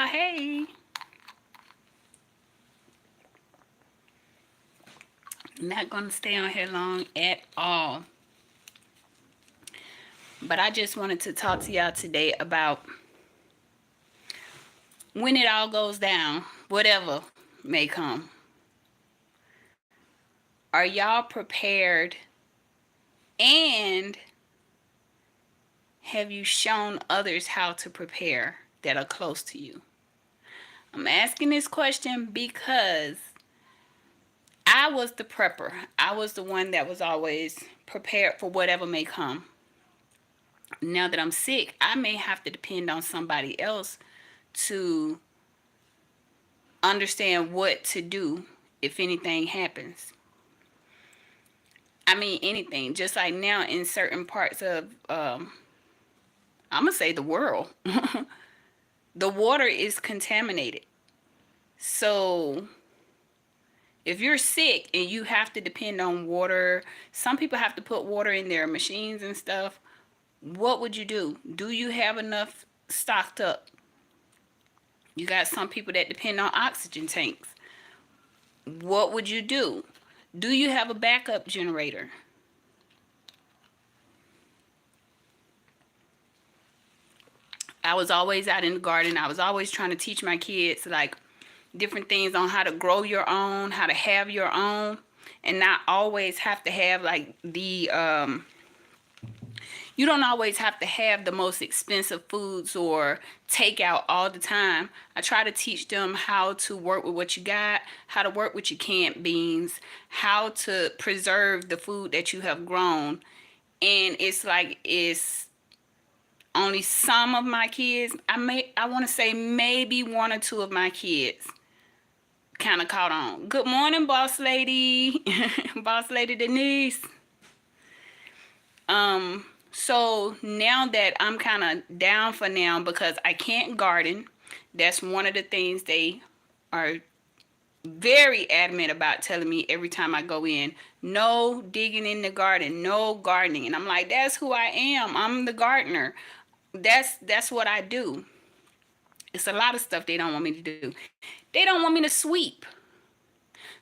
y'all. Hey. Not going to stay on here long at all. But I just wanted to talk to y'all today about when it all goes down, whatever may come. Are y'all prepared? And have you shown others how to prepare that are close to you? I'm asking this question because I was the prepper. I was the one that was always prepared for whatever may come. Now that I'm sick, I may have to depend on somebody else to understand what to do if anything happens. I mean, anything. Just like now in certain parts of, I'm going to say the world, the water is contaminated. So if you're sick and you have to depend on water, some people have to put water in their machines and stuff. What would you do? Do you have enough stocked up? You got some people that depend on oxygen tanks. What would you do? Do you have a backup generator? I was always out in the garden. I was always trying to teach my kids like different things on how to grow your own, how to have your own, and not always have to have like the you don't always have to have the most expensive foods or takeout all the time. I try to teach them how to work with what you got, how to work with your canned beans, how to preserve the food that you have grown. And it's only some of my kids. I want to say maybe one or two of my kids kind of caught on. Good morning, boss lady. Boss lady Denise. So now that I'm kind of down for now because I can't garden, that's one of the things they are very adamant about telling me every time I go in. No digging in the garden, no gardening. And I'm like, that's who I am. I'm the gardener. That's what I do. It's a lot of stuff they don't want me to do. They don't want me to sweep.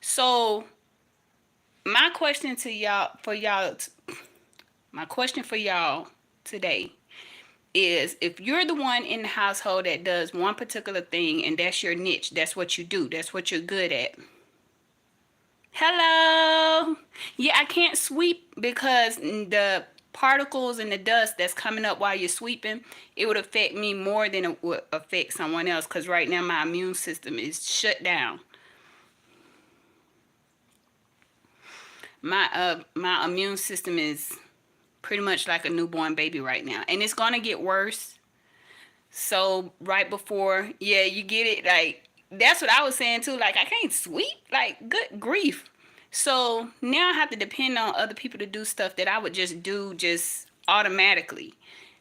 So my question to y'all for y'all my question for y'all today is, if you're the one in the household that does one particular thing and that's your niche, that's what you do, that's what you're good at. Hello. Yeah, I can't sweep because the particles and the dust that's coming up while you're sweeping, it would affect me more than it would affect someone else because right now my immune system is shut down. My immune system is pretty much like a newborn baby right now, and it's gonna get worse. So right before, yeah, you get it. Like that's what I was saying too. Like I can't sweep. Like good grief. So now I have to depend on other people to do stuff that I would just do just automatically.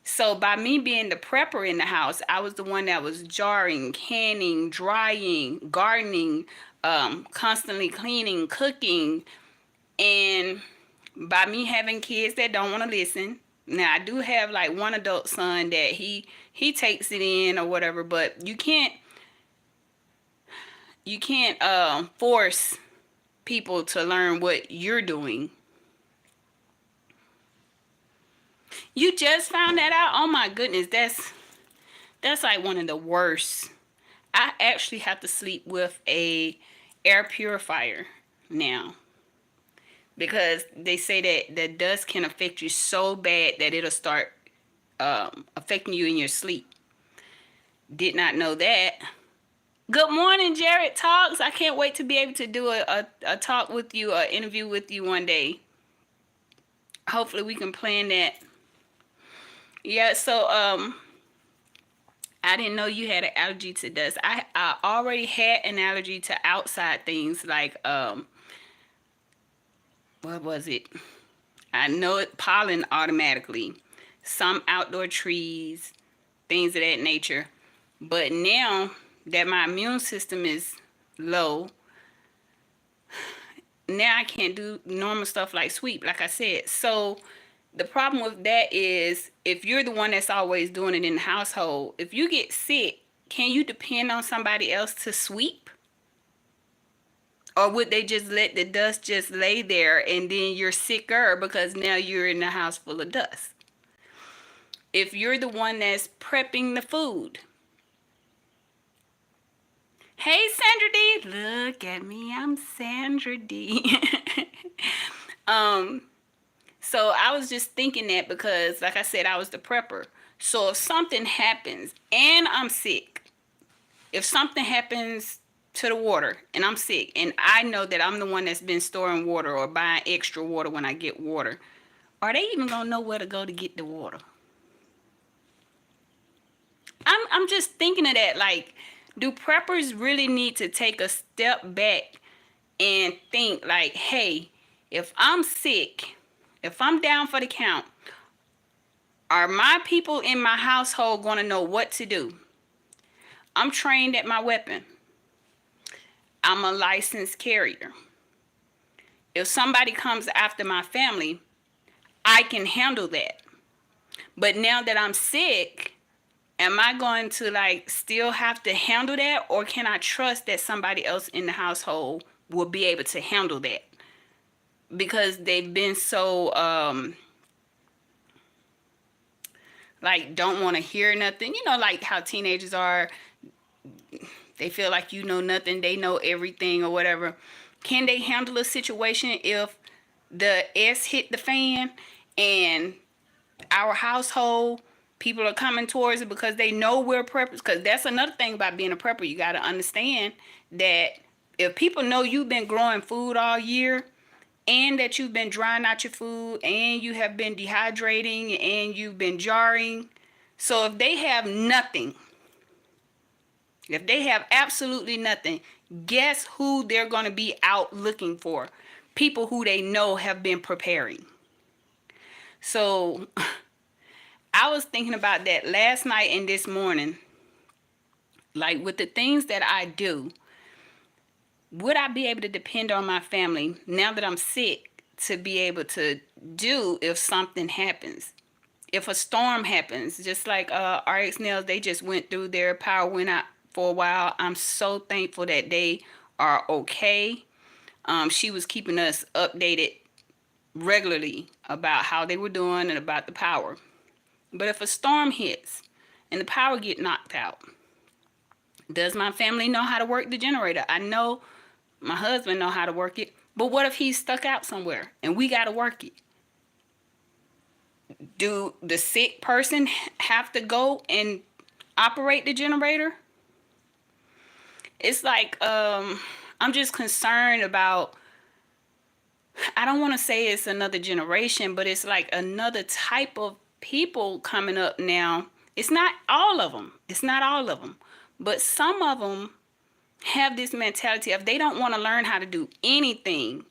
So by me being the prepper in the house, I was the one that was jarring, canning, drying, gardening, constantly cleaning, cooking, and by me having kids that don't want to listen. Now I do have like one adult son that he takes it in or whatever, but you can't force people to learn what you're doing. You just found that out? Oh my goodness, that's like one of the worst. I actually have to sleep with a air purifier now because they say that the dust can affect you so bad that it'll start affecting you in your sleep. Did not know that. Good morning, Jared Talks. I can't wait to be able to do a talk with you, an interview with you one day. Hopefully we can plan that. Yeah, so I didn't know you had an allergy to dust. I already had an allergy to outside things like what was it? I know it, pollen automatically. Some outdoor trees, things of that nature. But now that my immune system is low, now I can't do normal stuff like sweep, like I said. So the problem with that is if you're the one that's always doing it in the household, if you get sick, can you depend on somebody else to sweep? Or would they just let the dust just lay there and then you're sicker because now you're in a house full of dust? If you're the one that's prepping the food. Hey, Sandra D. Look at me. I'm Sandra D. So I was just thinking that because, like I said, I was the prepper. So if something happens and I'm sick, if something happens to the water and I'm sick and I know that I'm the one that's been storing water or buying extra water when I get water, are they even gonna know where to go to get the water? I'm just thinking of that. Like, do preppers really need to take a step back and think like, hey, if I'm sick, if I'm down for the count, are my people in my household going to know what to do? I'm trained at my weapon. I'm a licensed carrier. If somebody comes after my family, I can handle that. But now that I'm sick, am I going to like still have to handle that, or can I trust that somebody else in the household will be able to handle that? Because they've been so like don't want to hear nothing. You know, like how teenagers are. They feel like you know nothing, they know everything or whatever. Can they handle a situation if the S hit the fan and our household people are coming towards it because they know we're preppers? Because that's another thing about being a prepper. You got to understand that if people know you've been growing food all year and that you've been drying out your food and you have been dehydrating and you've been jarring, so if they have nothing, if they have absolutely nothing, guess who they're going to be out looking for? People who they know have been preparing. So I was thinking about that last night and this morning. Like with the things that I do, would I be able to depend on my family now that I'm sick to be able to do if something happens? If a storm happens, just like RX Nails, they just went through, their power went out for a while. I'm so thankful that they are okay. She was keeping us updated regularly about how they were doing and about the power. But if a storm hits and the power get knocked out, does my family know how to work the generator? I know my husband know how to work it, but what if he's stuck out somewhere and we got to work it? Do the sick person have to go and operate the generator? It's like I'm just concerned about, I don't want to say it's another generation, but it's like another type of people coming up now. It's not all of them. It's not all of them. But some of them have this mentality of they don't want to learn how to do anything.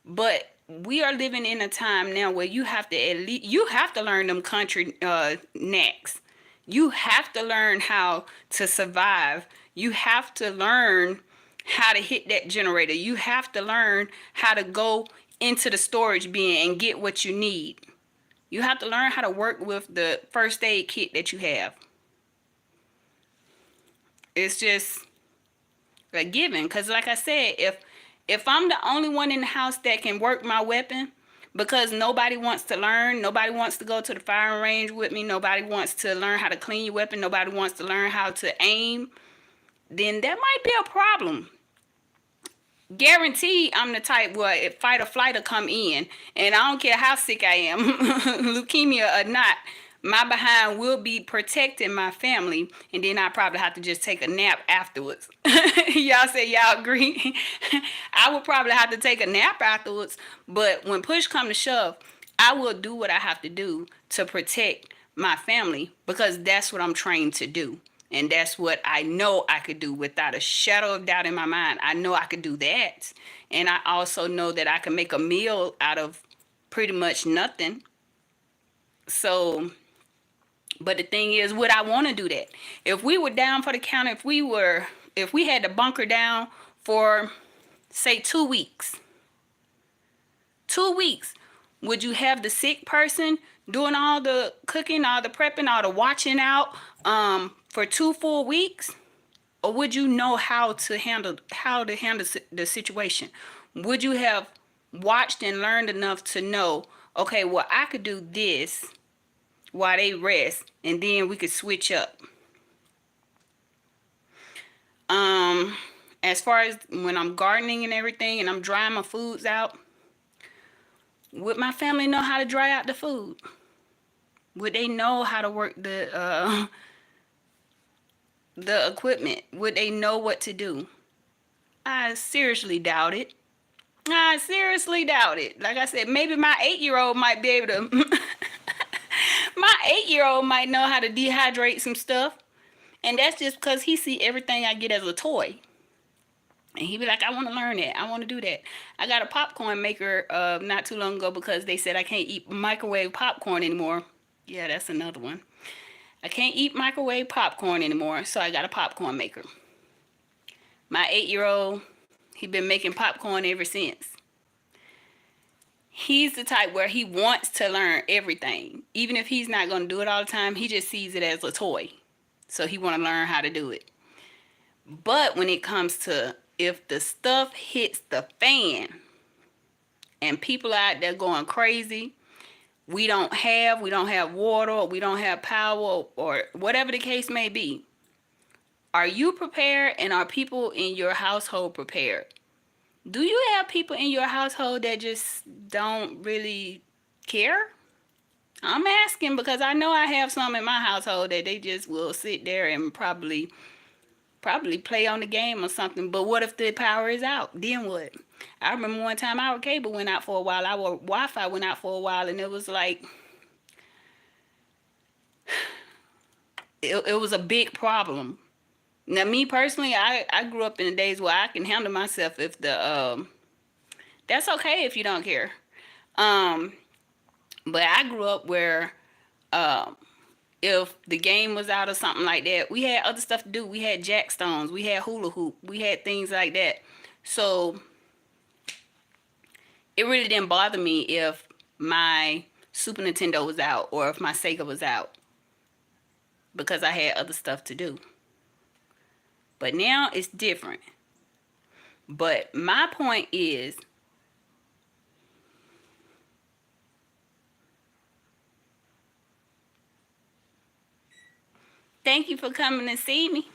But we are living in a time now where you have to at least, you have to learn them country knacks. You have to learn how to survive. You have to learn how to hit that generator. You have to learn how to go into the storage bin and get what you need. You have to learn how to work with the first aid kit that you have. It's just a given. Because like I said, if I'm the only one in the house that can work my weapon, because nobody wants to learn, nobody wants to go to the firing range with me, nobody wants to learn how to clean your weapon, nobody wants to learn how to aim, then that might be a problem. Guaranteed I'm the type where if fight or flight will come in, and I don't care how sick I am, leukemia or not, my behind will be protecting my family, and then I probably have to just take a nap afterwards. Y'all say y'all agree? I would probably have to take a nap afterwards, but when push come to shove, I will do what I have to do to protect my family because that's what I'm trained to do. And that's what I know I could do without a shadow of doubt in my mind. I know I could do that. And I also know that I can make a meal out of pretty much nothing. So, but the thing is, would I want to do that? If we were down for the count, if we had to bunker down for, say, 2 weeks, 2 weeks, would you have the sick person doing all the cooking, all the prepping, all the watching out, for 2 full weeks? or would you know how to handle the situation? Would you have watched and learned enough to know, okay, well, I could do this while they rest, and then we could switch up. Um, as far as when I'm gardening and everything, and I'm drying my foods out, would my family know how to dry out the food? Would they know how to work the equipment? Would they know what to do? I seriously doubt it. I seriously doubt it. Like I said, maybe my 8-year-old might be able to. My 8-year-old might know how to dehydrate some stuff, and that's just because he see everything I get as a toy, and he be like, "I want to learn that. I want to do that." I got a popcorn maker not too long ago because they said I can't eat microwave popcorn anymore. Yeah, that's another one. I can't eat microwave popcorn anymore, so I got a popcorn maker. My 8-year-old, he been making popcorn ever since. He's the type where he wants to learn everything. Even if he's not going to do it all the time, he just sees it as a toy. So he want to learn how to do it. But when it comes to if the stuff hits the fan and people out there going crazy, we don't have water, or we don't have power, or whatever the case may be. Are you prepared, and are people in your household prepared? Do you have people in your household that just don't really care? I'm asking because I know I have some in my household that they just will sit there and probably play on the game or something. But what if the power is out? Then what? I remember one time our cable went out for a while. Our Wi-Fi went out for a while, and it was like it was a big problem. Now, me personally, I grew up in the days where I can handle myself if that's okay if you don't care. Um, but I grew up where um if the game was out or something like that, we had other stuff to do. We had jack stones, we had hula hoop, we had things like that. So it really didn't bother me if my Super Nintendo was out or if my Sega was out because I had other stuff to do. But now it's different. But my point is, thank you for coming to see me.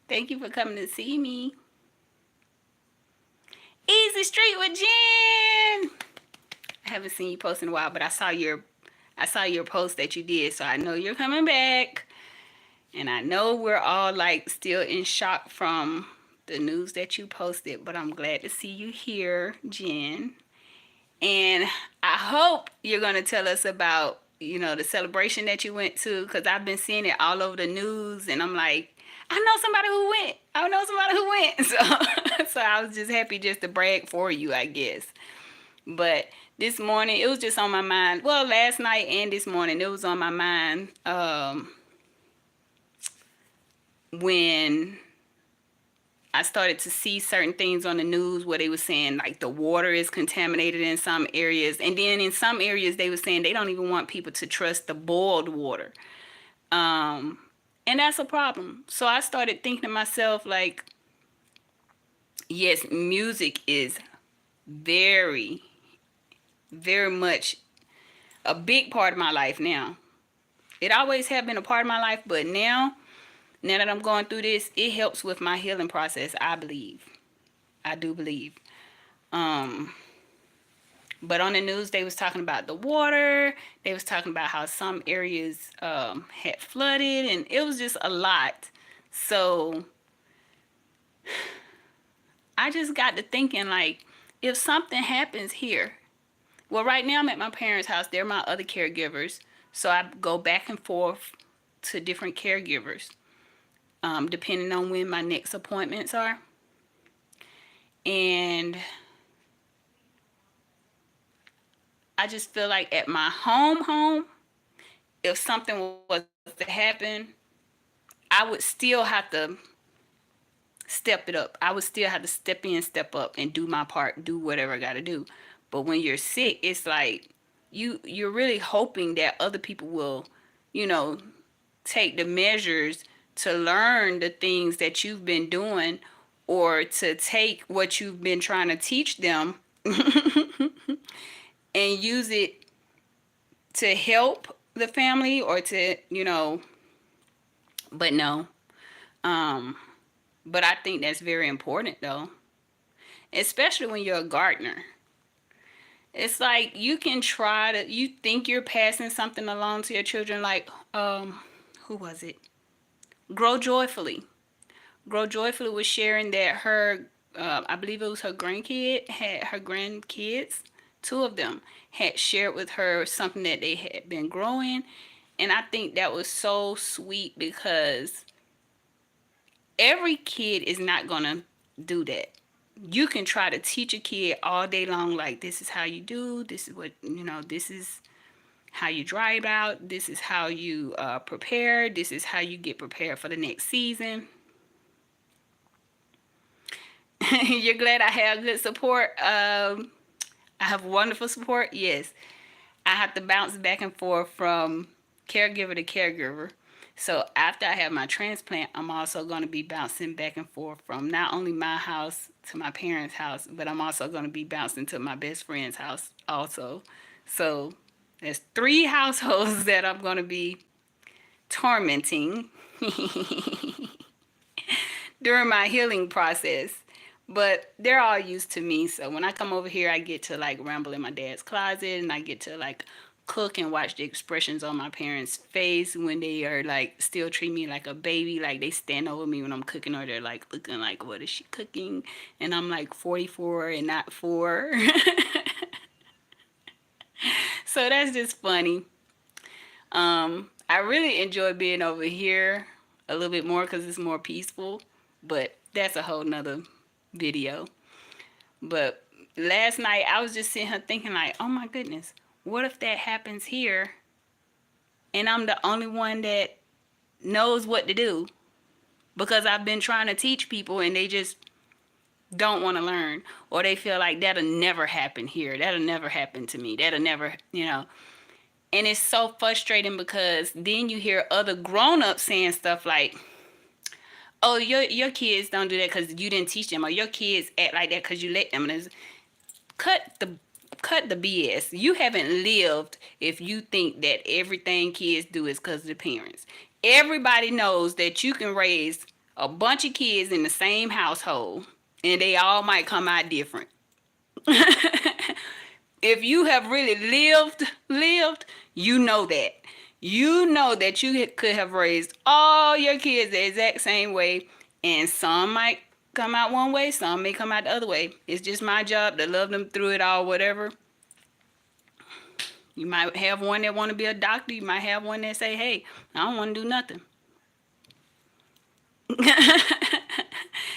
Thank you for coming to see me. Easy Street with Jen. I haven't seen you post in a while, but I saw your post that you did, so I know you're coming back. And I know we're all like still in shock from the news that you posted, but I'm glad to see you here, Jen. And I hope you're going to tell us about, the celebration that you went to, because I've been seeing it all over the news, and I'm like, I know somebody who went. I know somebody who went. So I was just happy just to brag for you, I guess. But this morning, it was just on my mind. Well, last night and this morning, it was on my mind when I started to see certain things on the news where they were saying like the water is contaminated in some areas. And then in some areas they were saying they don't even want people to trust the boiled water. Um, and that's a problem. So I started thinking to myself like, yes, music is very, very much a big part of my life now. It always have been a part of my life, but now that I'm going through this, it helps with my healing process, I believe. I do believe. Um, but on the news, they was talking about the water. They was talking about how some areas had flooded, and it was just a lot. So I just got to thinking, like, if something happens here, well, right now I'm at my parents' house. They're my other caregivers. So I go back and forth to different caregivers, depending on when my next appointments are. And I just feel like at my home, if something was to happen, I would still have to step it up. I would still have to step in, step up, and do my part, do whatever I got to do. But when you're sick, it's like you're really hoping that other people will, you know, take the measures to learn the things that you've been doing, or to take what you've been trying to teach them and use it to help the family, or to, but no. Um, but I think that's very important though, especially when you're a gardener. It's like you can try to, you think you're passing something along to your children, like, who was it? Grow Joyfully. Grow Joyfully was sharing that her, I believe it was her grandkids, two of them had shared with her something that they had been growing. And I think that was so sweet, because every kid is not going to do that. You can try to teach a kid all day long, like, this is how you do, this is what, this is how you dry it out, this is how you prepare, this is how you get prepared for the next season. You're glad I have good support. I have wonderful support. Yes, I have to bounce back and forth from caregiver to caregiver. So after I have my transplant, I'm also going to be bouncing back and forth from not only my house to my parents' house, but I'm also going to be bouncing to my best friend's house also. So there's 3 households that I'm going to be tormenting during my healing process. But they're all used to me. So when I come over here, I get to like ramble in my dad's closet, and I get to like cook and watch the expressions on my parents' face when they are like still treat me like a baby. Like they stand over me when I'm cooking, or they're like looking like, what is she cooking? And I'm like 44 and not 4. So that's just funny. I really enjoy being over here a little bit more because it's more peaceful. But that's a whole nother video. But last night I was just sitting here thinking like, oh my goodness, what if that happens here and I'm the only one that knows what to do, because I've been trying to teach people and they just don't want to learn, or they feel like that'll never happen here. That'll never happen to me. That'll never, And it's so frustrating, because then you hear other grown-ups saying stuff like, oh, your kids don't do that because you didn't teach them, or your kids act like that because you let them. And cut the cut the BS. You haven't lived if you think that everything kids do is because of the parents. Everybody knows that you can raise a bunch of kids in the same household and they all might come out different. If you have really lived, you know that. You know that you could have raised all your kids the exact same way, and some might come out one way, some may come out the other way. It's just my job to love them through it all, whatever. You might have one that want to be a doctor. You might have one that say, hey, I don't want to do nothing.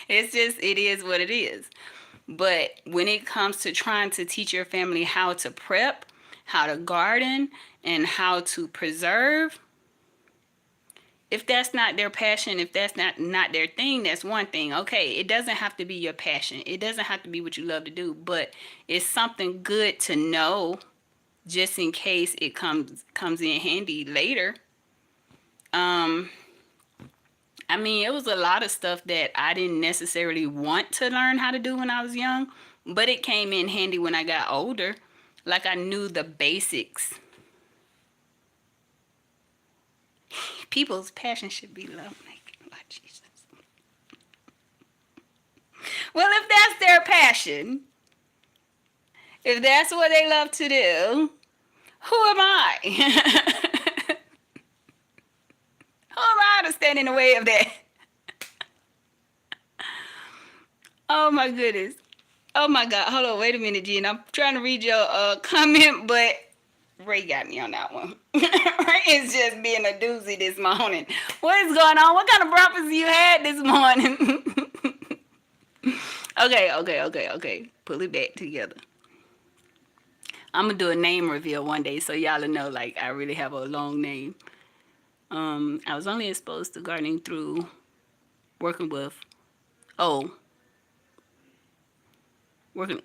It is what it is. But when it comes to trying to teach your family how to prep, how to garden, and how to preserve, if that's not their passion, if that's not their thing, that's one thing. Okay, it doesn't have to be your passion. It doesn't have to be what you love to do, but it's something good to know just in case it comes in handy later. I mean, it was a lot of stuff that I didn't necessarily want to learn how to do when I was young, but it came in handy when I got older. Like I knew the basics. People's passion should be love making. Oh, Jesus. Well, if that's their passion, if that's what they love to do, who am I? Who am I to stand in the way of that? Oh my goodness. Oh my God. Hold on. Wait a minute, Jen. I'm trying to read your comment, but Ray got me on that one. Ray is just being a doozy this morning. What is going on? What kind of breakfast you had this morning? Okay. Pull it back together. I'm going to do a name reveal one day so y'all will know like I really have a long name. I was only exposed to gardening through working with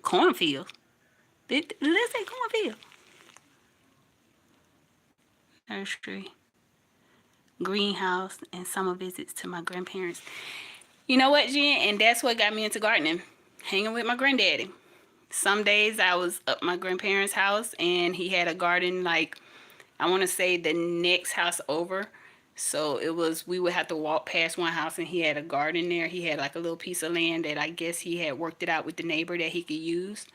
cornfields. Let's say cornfield. Nursery, greenhouse, and summer visits to my grandparents. You know what, Jen? And that's what got me into gardening. Hanging with my granddaddy. Some days I was up my grandparents' house and he had a garden like I want to say the next house over. So it was we would have to walk past one house and he had a garden there. He had like a little piece of land that I guess he had worked it out with the neighbor that he could use.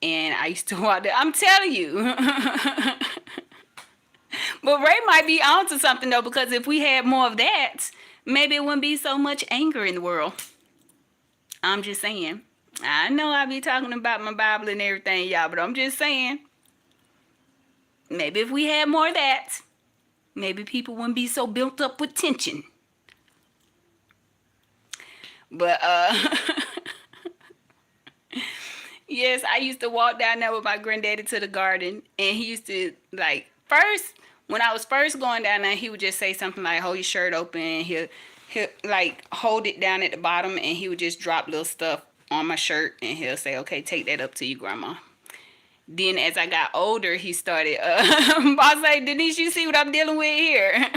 And I used to walk there. I'm telling you. But Ray might be onto something though, because if we had more of that, maybe it wouldn't be so much anger in the world. I'm just saying. I know I be talking about my Bible and everything, y'all, but I'm just saying. Maybe if we had more of that, maybe people wouldn't be so built up with tension. But yes, I used to walk down there with my granddaddy to the garden, and he used to like first when I was first going down there, he would just say something like, "Hold your shirt open." He'll like hold it down at the bottom, and he would just drop little stuff on my shirt, and he'll say, "Okay, take that up to your grandma." Then as I got older, he started, boss like, "Denise, you see what I'm dealing with here?"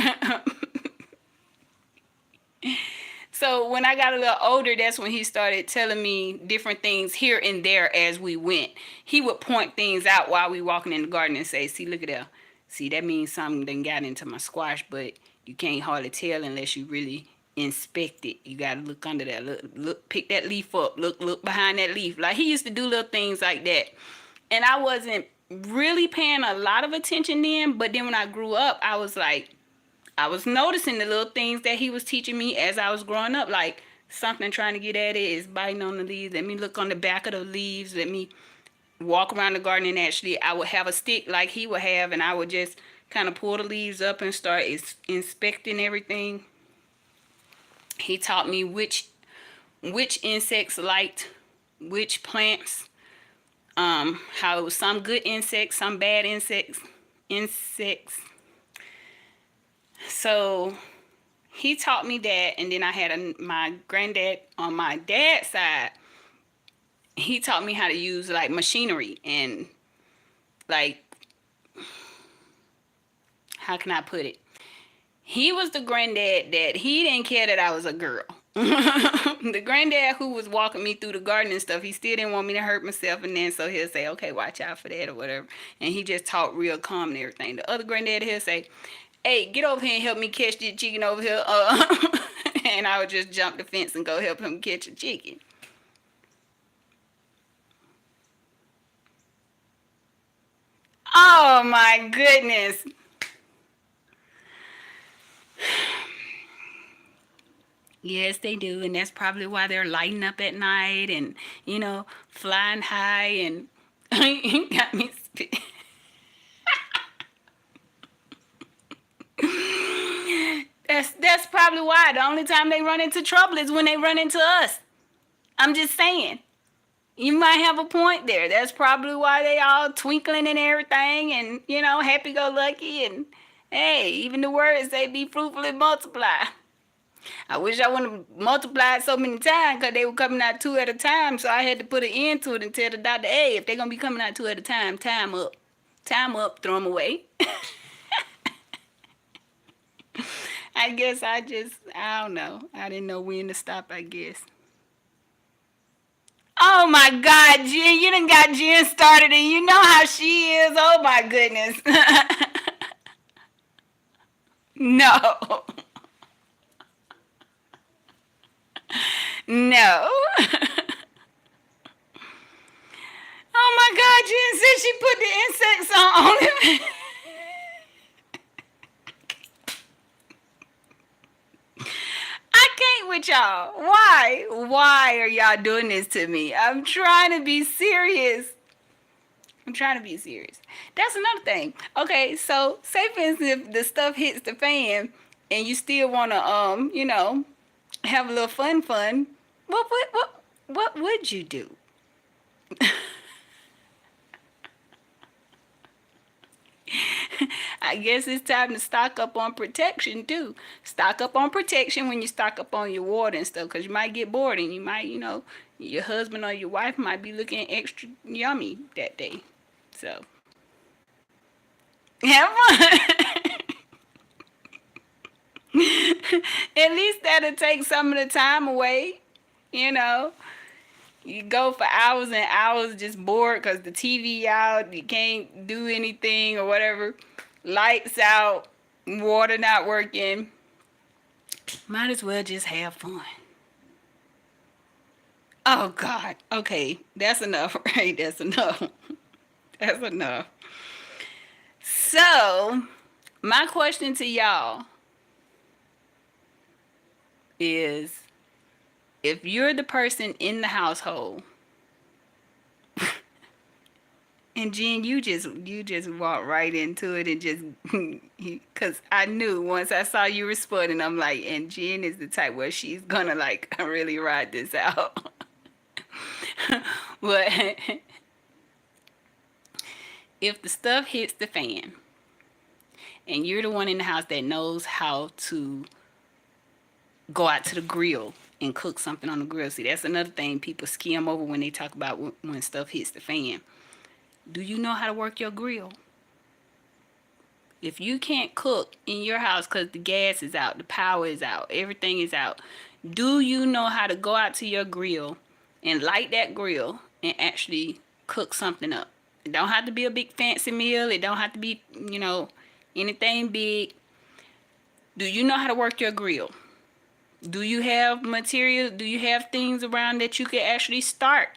So when I got a little older, that's when he started telling me different things here and there as we went. He would point things out while we walking in the garden and say, "See, look at that. See, that means something done got into my squash, but you can't hardly tell unless you really inspect it. You gotta look under that. Look, pick that leaf up. Look behind that leaf." Like he used to do little things like that. And I wasn't really paying a lot of attention then, but then when I grew up, I was like, I was noticing the little things that he was teaching me as I was growing up, like something trying to get at it is biting on the leaves. Let me look on the back of the leaves. Let me walk around the garden, and actually I would have a stick like he would have, and I would just kind of pull the leaves up and start inspecting everything. He taught me which insects liked which plants, how it was some good insects, some bad insects. So he taught me that, and then I had my granddad on my dad's side. He taught me how to use like machinery and like, how can I put it? He was the granddad that he didn't care that I was a girl. The granddad who was walking me through the garden and stuff, he still didn't want me to hurt myself, and then so he'll say, "Okay, watch out for that," or whatever. And he just talked real calm and everything. The other granddad, he'll say, "Hey, get over here and help me catch this chicken over here." And I would just jump the fence and go help him catch a chicken. Oh my goodness. Yes, they do, and that's probably why they're lighting up at night and flying high and got me spit. That's probably why. The only time they run into trouble is when they run into us. I'm just saying. You might have a point there. That's probably why they all twinkling and everything, and happy go lucky, and hey, even the words say be fruitful and multiply. I wish I wouldn't have multiplied so many times because they were coming out two at a time. So I had to put an end to it and tell the doctor, "Hey, if they're going to be coming out two at a time, time up. Time up, throw them away." I guess I don't know. I didn't know when to stop, I guess. Oh my God, Jen, you done got Jen started and you know how she is. Oh my goodness. No. No. Oh my God, Jen said she put the insects on him. I can't with y'all. Why? Why are y'all doing this to me? I'm trying to be serious. I'm trying to be serious. That's another thing. Okay, so say for instance if the stuff hits the fan and you still wanna have a little fun. What would you do? I guess it's time to stock up on protection too. Stock up on protection when you stock up on your water and stuff, because you might get bored and you might, Your husband or your wife might be looking extra yummy that day. So have fun. At least that'll take some of the time away. You know, you go for hours and hours just bored because the TV out, you can't do anything or whatever. Lights out, water not working. Might as well just have fun. Oh God. Okay, that's enough, right? That's enough. That's enough. So, my question to y'all is, if you're the person in the household, and Jen, you just walked right into it and just because I knew once I saw you responding, I'm like, and Jen is the type where she's gonna like really ride this out. But if the stuff hits the fan, and you're the one in the house that knows how to go out to the grill and cook something on the grill. See, that's another thing people skim over when they talk about when stuff hits the fan. Do you know how to work your grill? If you can't cook in your house because the gas is out, the power is out, everything is out, do you know how to go out to your grill and light that grill and actually cook something up? It don't have to be a big fancy meal. It don't have to be, anything big. Do you know how to work your grill? Do you have material? Do you have things around that you could actually start?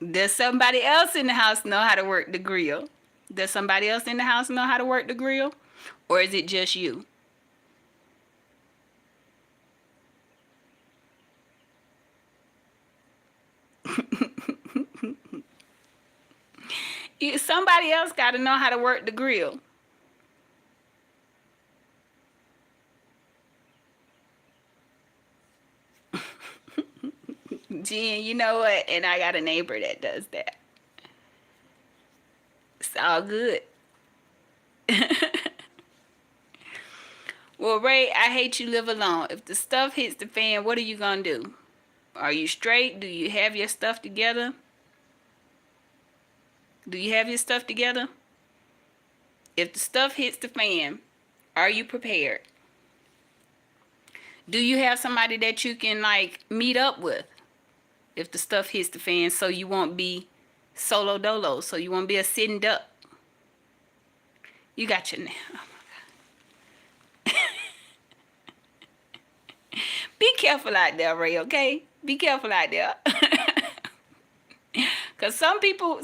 Does somebody else in the house know how to work the grill? Does somebody else in the house know how to work the grill? Or is it just you? Somebody else got to know how to work the grill. Jen, you know what? And I got a neighbor that does that. It's all good. Well, Ray, I hate you live alone. If the stuff hits the fan, what are you going to do? Are you straight? Do you have your stuff together? Do you have your stuff together? If the stuff hits the fan, are you prepared? Do you have somebody that you can like meet up with if the stuff hits the fan so you won't be solo dolo, so you won't be a sitting duck? You got your now. Be careful out there, Ray, okay? Be careful out there. Cause some people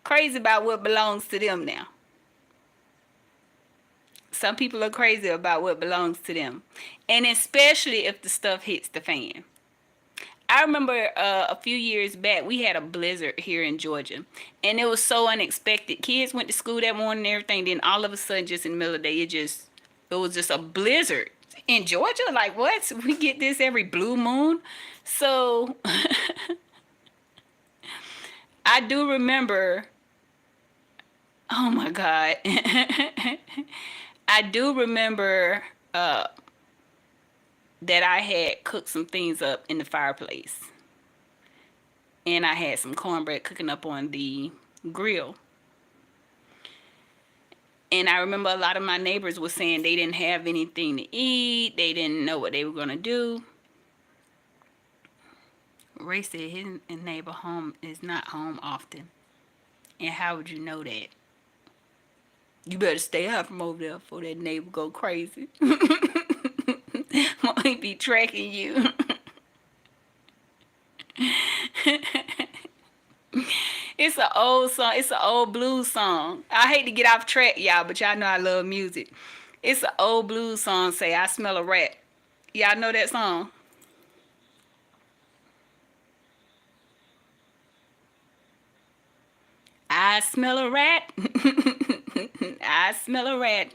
crazy about what belongs to them now. Some people are crazy about what belongs to them. And especially if the stuff hits the fan. I remember a few years back, we had a blizzard here in Georgia. And it was so unexpected. Kids went to school that morning and everything. Then all of a sudden, just in the middle of the day, it was just a blizzard in Georgia. Like, what? We get this every blue moon. So I do remember, oh my God. I do remember that I had cooked some things up in the fireplace. And I had some cornbread cooking up on the grill. And I remember a lot of my neighbors were saying they didn't have anything to eat. They didn't know what they were going to do. Ray said his neighbor home is not home often. And how would you know that? You better stay out from over there before that neighbor go crazy. Won't be tracking you. It's an old song. It's an old blues song. I hate to get off track, y'all, but y'all know I love music. It's an old blues song. Say, I smell a rat. Y'all know that song? I smell a rat. I smell a rat.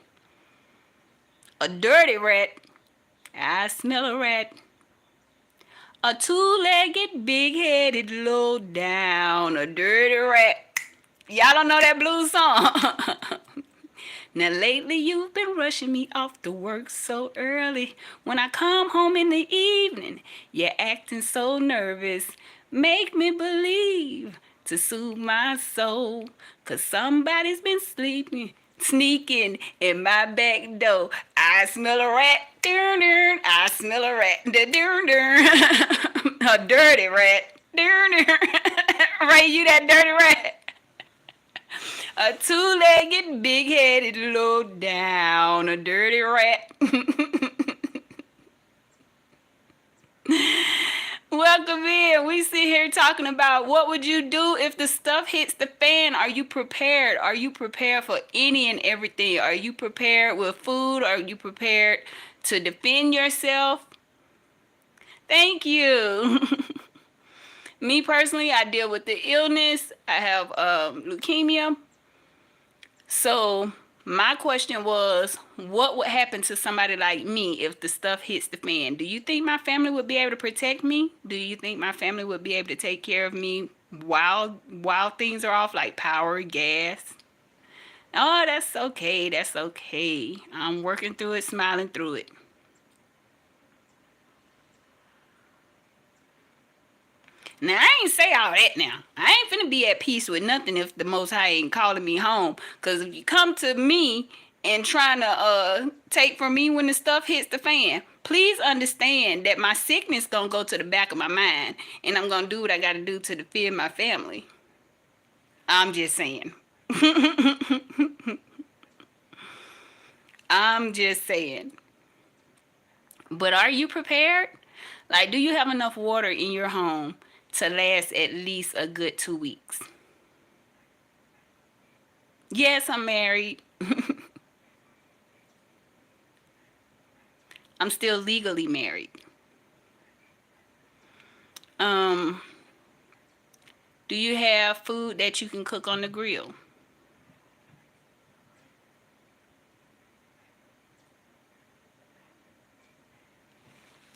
A dirty rat. I smell a rat. A two-legged, big-headed, low-down, a dirty rat. Y'all don't know that blues song? Now lately you've been rushing me off to work so early. When I come home in the evening, you're acting so nervous. Make me believe to soothe my soul. 'Cause somebody's been sneaking in my back door. I smell a rat. Dun, dun. I smell a rat. Dun, dun, dun. A dirty rat. Dun, dun. Ray, you that dirty rat. A two-legged, big-headed, low down, a dirty rat. Welcome in. We sit here talking about what would you do if the stuff hits the fan. Are you prepared? Are you prepared for any and everything? Are you prepared with food? Are you prepared to defend yourself? Thank you. Me personally, I deal with the illness. I have leukemia. So my question was, what would happen to somebody like me if the stuff hits the fan? Do you think my family would be able to protect me? Do you think my family would be able to take care of me while things are off, like power, gas? Oh, that's okay. That's okay. I'm working through it, smiling through it. Now, I ain't say all that now. I ain't finna be at peace with nothing if the Most High ain't calling me home. Because if you come to me and trying to take from me when the stuff hits the fan, please understand that my sickness gonna go to the back of my mind. And I'm gonna do what I gotta do to defend my family. I'm just saying. I'm just saying. But are you prepared? Like, do you have enough water in your home to last at least a good 2 weeks? Yes, I'm married. I'm still legally married. Um, do you have food that you can cook on the grill?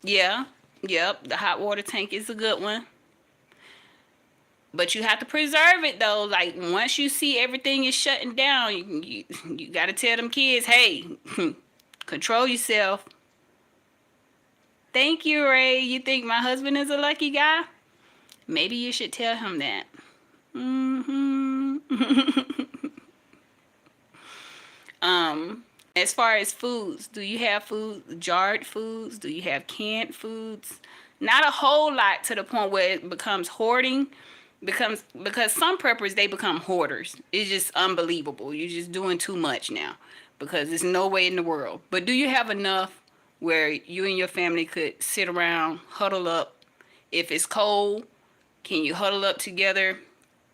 Yeah. Yep, the hot water tank is a good one. But you have to preserve it though. Like once you see everything is shutting down, you got to tell them kids, hey, control yourself. Thank you, Ray. You think my husband is a lucky guy? Maybe you should tell him that. Hmm. As far as foods, do you have food, jarred foods? Do you have canned foods? Not a whole lot to the point where it becomes hoarding. Because some preppers they become hoarders. It's just unbelievable. You're just doing too much now because there's no way in the world. But do you have enough where you and your family could sit around, huddle up? If it's cold, can you huddle up together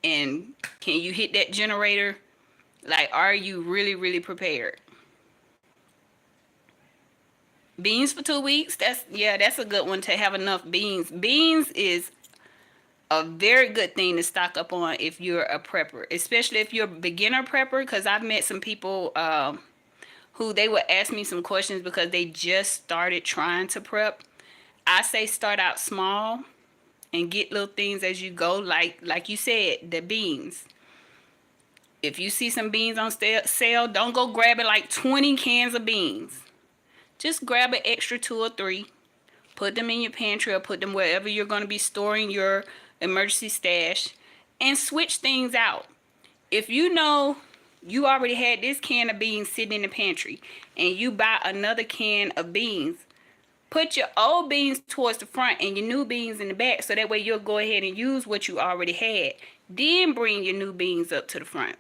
and can you hit that generator? Like, are you really, really prepared? Beans for 2 weeks. That's a good one to have enough beans. Beans is a very good thing to stock up on if you're a prepper, especially if you're a beginner prepper. Because I've met some people who they would ask me some questions because they just started trying to prep. I say start out small and get little things as you go. Like you said, the beans. If you see some beans on sale, don't go grabbing like 20 cans of beans. Just grab an extra 2 or 3. Put them in your pantry or put them wherever you're going to be storing your emergency stash and switch things out. If you know you already had this can of beans sitting in the pantry and you buy another can of beans, put your old beans towards the front and your new beans in the back so that way you'll go ahead and use what you already had. Then bring your new beans up to the front.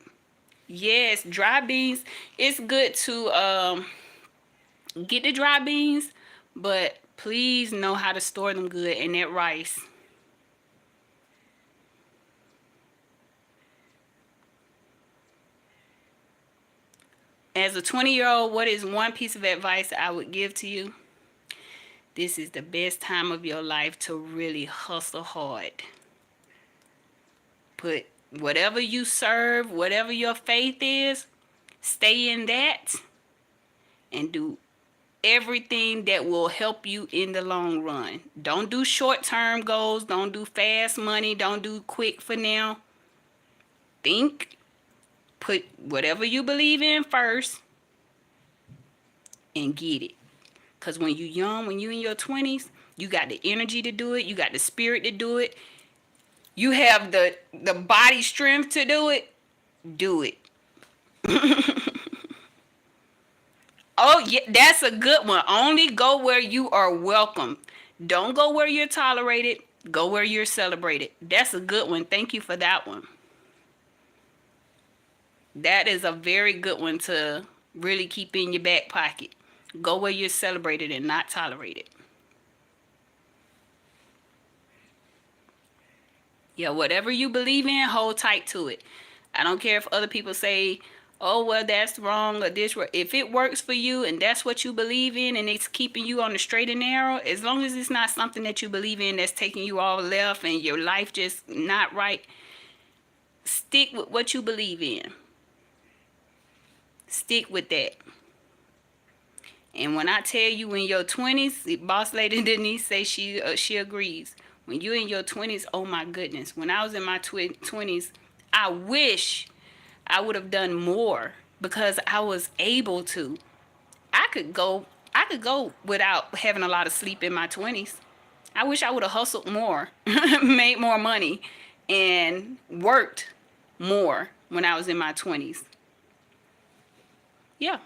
Yes, dry beans. It's good to get the dry beans, but please know how to store them good. And that rice. As a 20-year-old, what is one piece of advice I would give to you? This is the best time of your life to really hustle hard. Put whatever you serve, whatever your faith is, stay in that and do everything that will help you in the long run. Don't do short-term goals. Don't do fast money. Don't do quick for now. Think. Put whatever you believe in first and get it. Because when you young, when you in your 20s, you got the energy to do it. You got the spirit to do it. You have the body strength to do it. Do it. Oh, yeah, that's a good one. Only go where you are welcome. Don't go where you're tolerated. Go where you're celebrated. That's a good one. Thank you for that one. That is a very good one to really keep in your back pocket. Go where you're celebrated and not tolerated. Yeah, whatever you believe in, hold tight to it. I don't care if other people say, oh, well, that's wrong or this. If it works for you and that's what you believe in and it's keeping you on the straight and narrow, as long as it's not something that you believe in that's taking you all left and your life just not right, stick with what you believe in. Stick with that. And when I tell you in your 20s, the boss lady Denise say she agrees. When you're in your 20s, oh my goodness. When I was in my 20s, I wish I would have done more because I was able to. I could go without having a lot of sleep in my 20s. I wish I would have hustled more, made more money, and worked more when I was in my 20s. Yeah,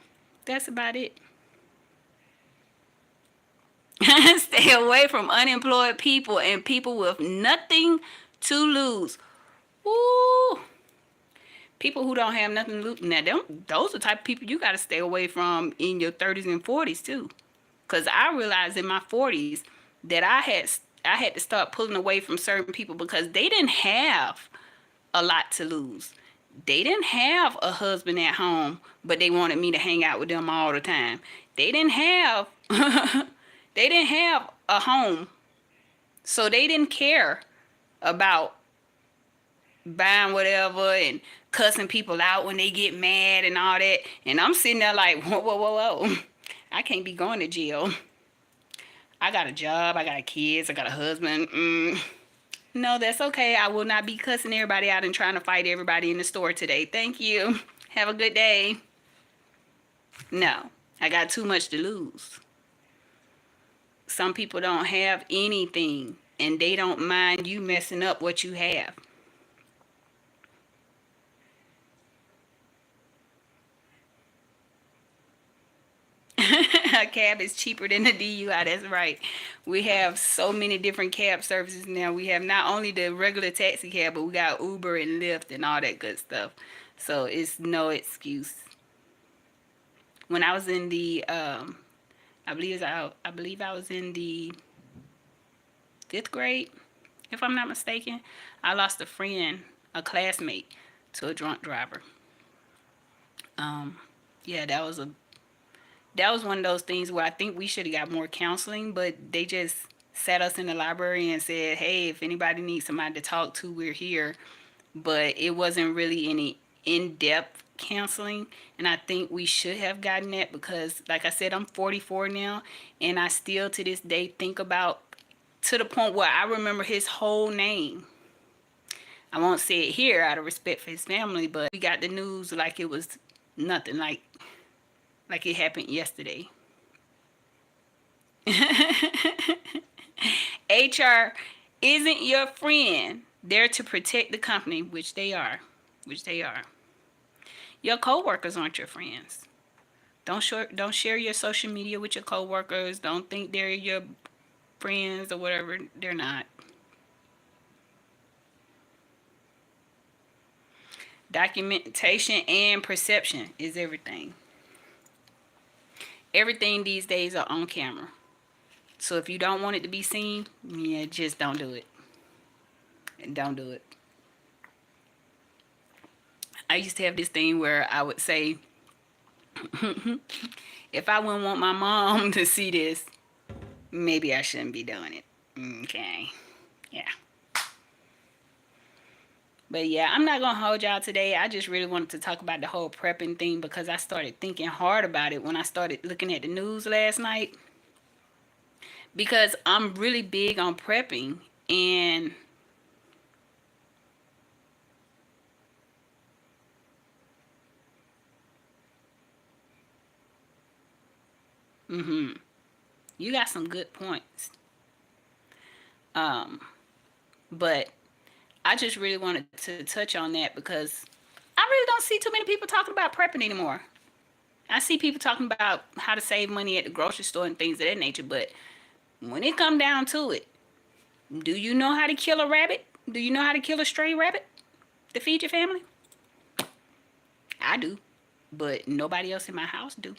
that's about it. Stay away from unemployed people and people with nothing to lose. Ooh, people who don't have nothing to lose. Now, those are the type of people you got to stay away from in your 30s and 40s too. Because I realized in my 40s that I had to start pulling away from certain people because they didn't have a lot to lose. They didn't have a husband at home, but they wanted me to hang out with them all the time. They didn't have they didn't have a home, so they didn't care about buying whatever and cussing people out when they get mad and all that. And I'm sitting there like, whoa, whoa, whoa, whoa. I can't be going to jail. I got a job, I got kids, I got a husband. No, that's okay. I will not be cussing everybody out and trying to fight everybody in the store today. Thank you. Have a good day. No, I got too much to lose. Some people don't have anything and they don't mind you messing up what you have. A cab is cheaper than a DUI. That's right. We have so many different cab services now. We have not only the regular taxi cab, but we got Uber and Lyft and all that good stuff. So it's no excuse. When I was in the, I believe I was in the 5th grade, if I'm not mistaken. I lost a friend, a classmate, to a drunk driver. Yeah, that was one of those things where I think we should have got more counseling, but they just sat us in the library and said, hey, if anybody needs somebody to talk to, we're here. But it wasn't really any in-depth counseling. And I think we should have gotten that because, like I said, I'm 44 now, and I still to this day think about, to the point where I remember his whole name. I won't say it here out of respect for his family, but we got the news like it was nothing, like it happened yesterday. HR isn't your friend. They're to protect the company, which they are. Which they are. Your coworkers aren't your friends. Don't share your social media with your coworkers. Don't think they're your friends or whatever. They're not. Documentation and perception is everything. Everything these days are on camera. So if you don't want it to be seen, yeah, just don't do it. Don't do it. I used to have this thing where I would say, if I wouldn't want my mom to see this, maybe I shouldn't be doing it. Okay. Yeah. But yeah, I'm not going to hold y'all today. I just really wanted to talk about the whole prepping thing because I started thinking hard about it when I started looking at the news last night. Because I'm really big on prepping, and Mm-hmm. You got some good points. Um, but I just really wanted to touch on that because I really don't see too many people talking about prepping anymore. I see people talking about how to save money at the grocery store and things of that nature, but when it come down to it, do you know how to kill a rabbit? Do you know how to kill a stray rabbit to feed your family? I do, but nobody else in my house do.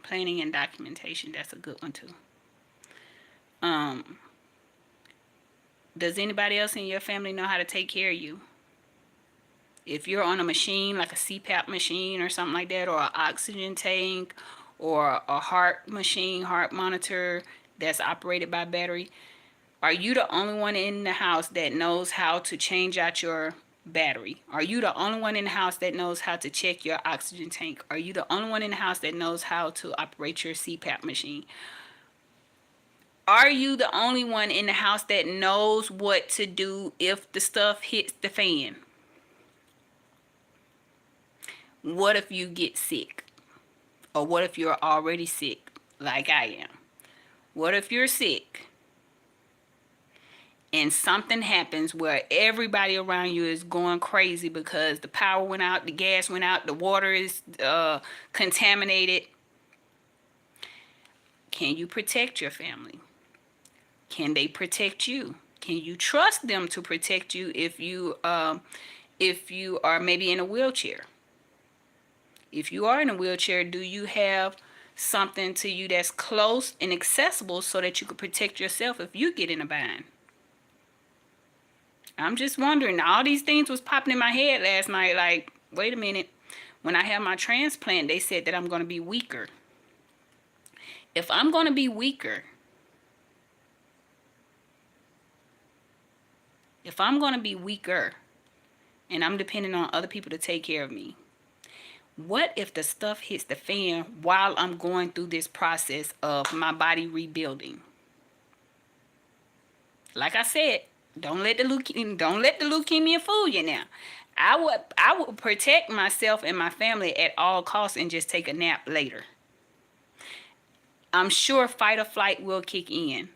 Planning and documentation, that's a good one too. Um, does anybody else in your family know how to take care of you? If you're on a machine like a CPAP machine or something like that, or an oxygen tank, or a heart machine, heart monitor that's operated by battery, are you the only one in the house that knows how to change out your battery? Are you the only one in the house that knows how to check your oxygen tank? Are you the only one in the house that knows how to operate your CPAP machine? Are you the only one in the house that knows what to do if the stuff hits the fan? What if you get sick? Or what if you're already sick, like I am? What if you're sick and something happens where everybody around you is going crazy because the power went out, the gas went out, the water is contaminated? Can you protect your family? Can they protect you? Can you trust them to protect you if you are maybe in a wheelchair? If you are in a wheelchair, do you have something to you that's close and accessible so that you can protect yourself if you get in a bind? I'm just wondering. All these things was popping in my head last night. Like, wait a minute. When I have my transplant, they said that I'm going to be weaker. If I'm going to be weaker, if I'm going to be weaker, and I'm depending on other people to take care of me, what if the stuff hits the fan while I'm going through this process of my body rebuilding? Like I said, don't let the leukemia fool you now. I would protect myself and my family at all costs and just take a nap later. I'm sure fight or flight will kick in.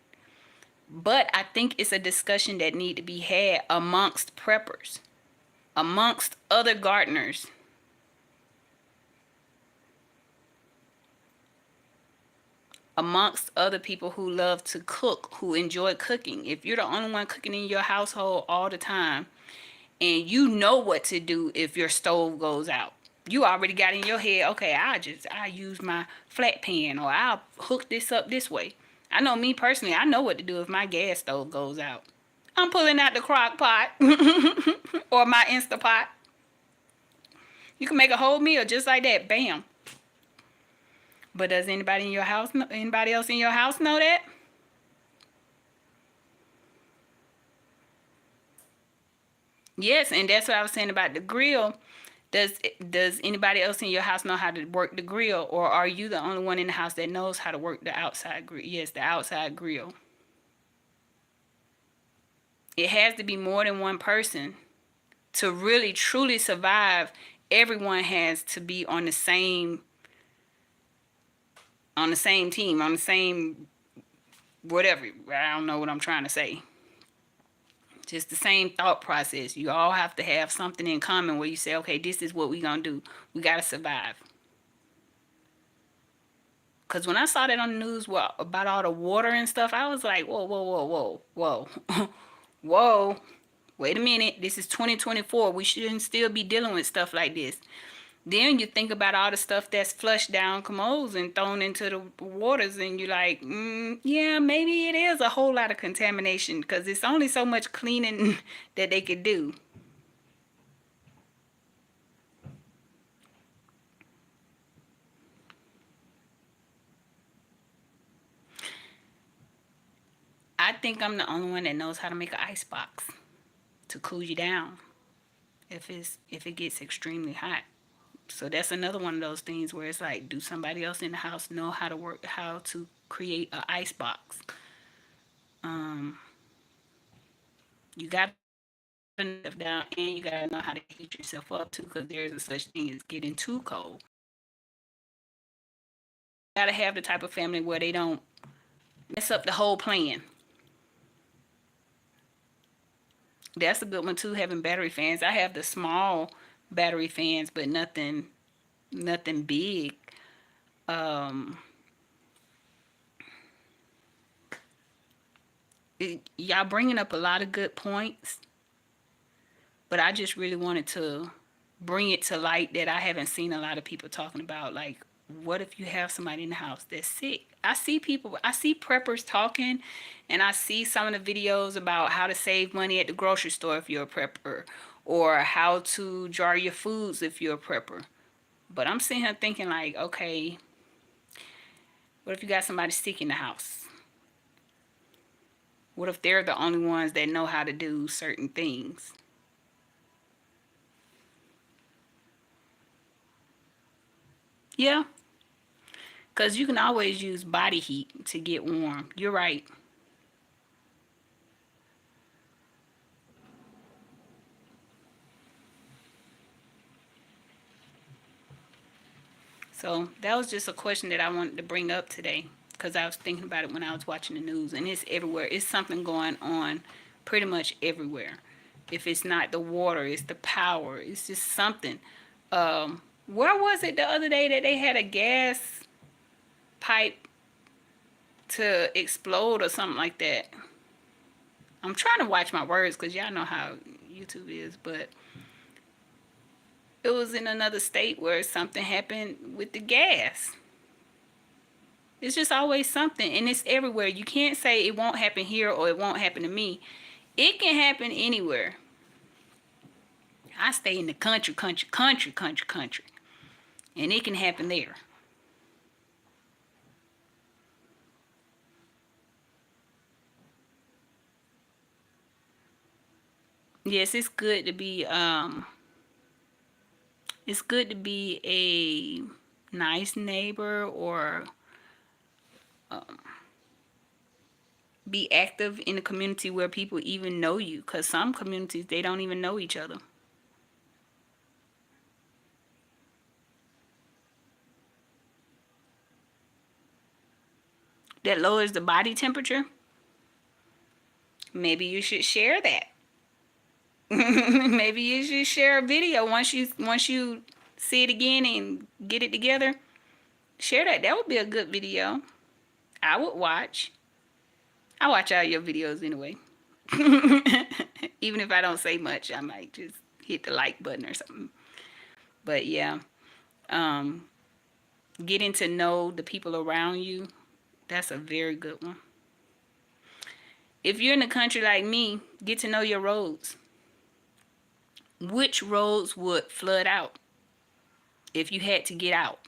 But I think it's a discussion that need to be had amongst preppers, amongst other gardeners, amongst other people who love to cook, who enjoy cooking. If you're the only one cooking in your household all the time, and you know what to do if your stove goes out, you already got in your head, okay, I use my flat pan, or I'll hook this up this way. I know me personally, I know what to do if my gas stove goes out. I'm pulling out the crock pot or my Instapot. You can make a whole meal just like that, bam. But does anybody else in your house know that? Yes, and that's what I was saying about the grill. Does does anybody else in your house know how to work the grill, or are you the only one in the house that knows how to work the outside grill? Yes, the outside grill. It has to be more than one person to really truly survive. Everyone has to be on the same team, on the same whatever. I don't know what I'm trying to say. Just the same thought process. You all have to have something in common where you say, okay, this is what we gonna do. We gotta survive. Cause when I saw that on the news, about all the water and stuff, I was like, whoa, whoa, whoa, whoa, whoa, whoa. Wait a minute. This is 2024. We shouldn't still be dealing with stuff like this. Then you think about all the stuff that's flushed down commodes and thrown into the waters, and you're like, yeah, maybe it is a whole lot of contamination because it's only so much cleaning that they could do. I think I'm the only one that knows how to make an ice box to cool you down if it gets extremely hot. So that's another one of those things where it's like, do somebody else in the house know how to create an ice box? Um, you got enough down, and you gotta know how to heat yourself up too, because there's a such thing as getting too cold. You gotta have the type of family where they don't mess up the whole plan. That's a good one too, having battery fans. I have the small battery fans, but nothing big. Um Y'all bringing up a lot of good points, but I just really wanted to bring it to light that I haven't seen a lot of people talking about. Like, what if you have somebody in the house that's sick? I see preppers talking, and I see some of the videos about how to save money at the grocery store if you're a prepper, or how to jar your foods if you're a prepper. But I'm sitting here thinking, like, okay, what if you got somebody sick in the house? What if they're the only ones that know how to do certain things? Yeah, because you can always use body heat to get warm. You're right. So that was just a question that I wanted to bring up today, because I was thinking about it when I was watching the news, and it's everywhere. It's something going on pretty much everywhere. If it's not the water, it's the power. It's just something. Where was it the other day that they had a gas pipe to explode or something like that? I'm trying to watch my words because y'all know how YouTube is, but it was in another state where something happened with the gas. It's just always something, and it's everywhere. You can't say it won't happen here or it won't happen to me. It can happen anywhere. I stay in the country, and it can happen there. Yes, it's good to be a nice neighbor, or be active in a community where people even know you, because some communities they don't even know each other. That lowers the body temperature. Maybe you should share that. Maybe you should share a video once you see it again and get it together. Share that. That would be a good video. I would watch. I watch all your videos anyway. Even if I don't say much, I might just hit the like button or something. But yeah, um, getting to know the people around you, that's a very good one. If you're in the country like me, get to know your roads. Which roads would flood out if you had to get out?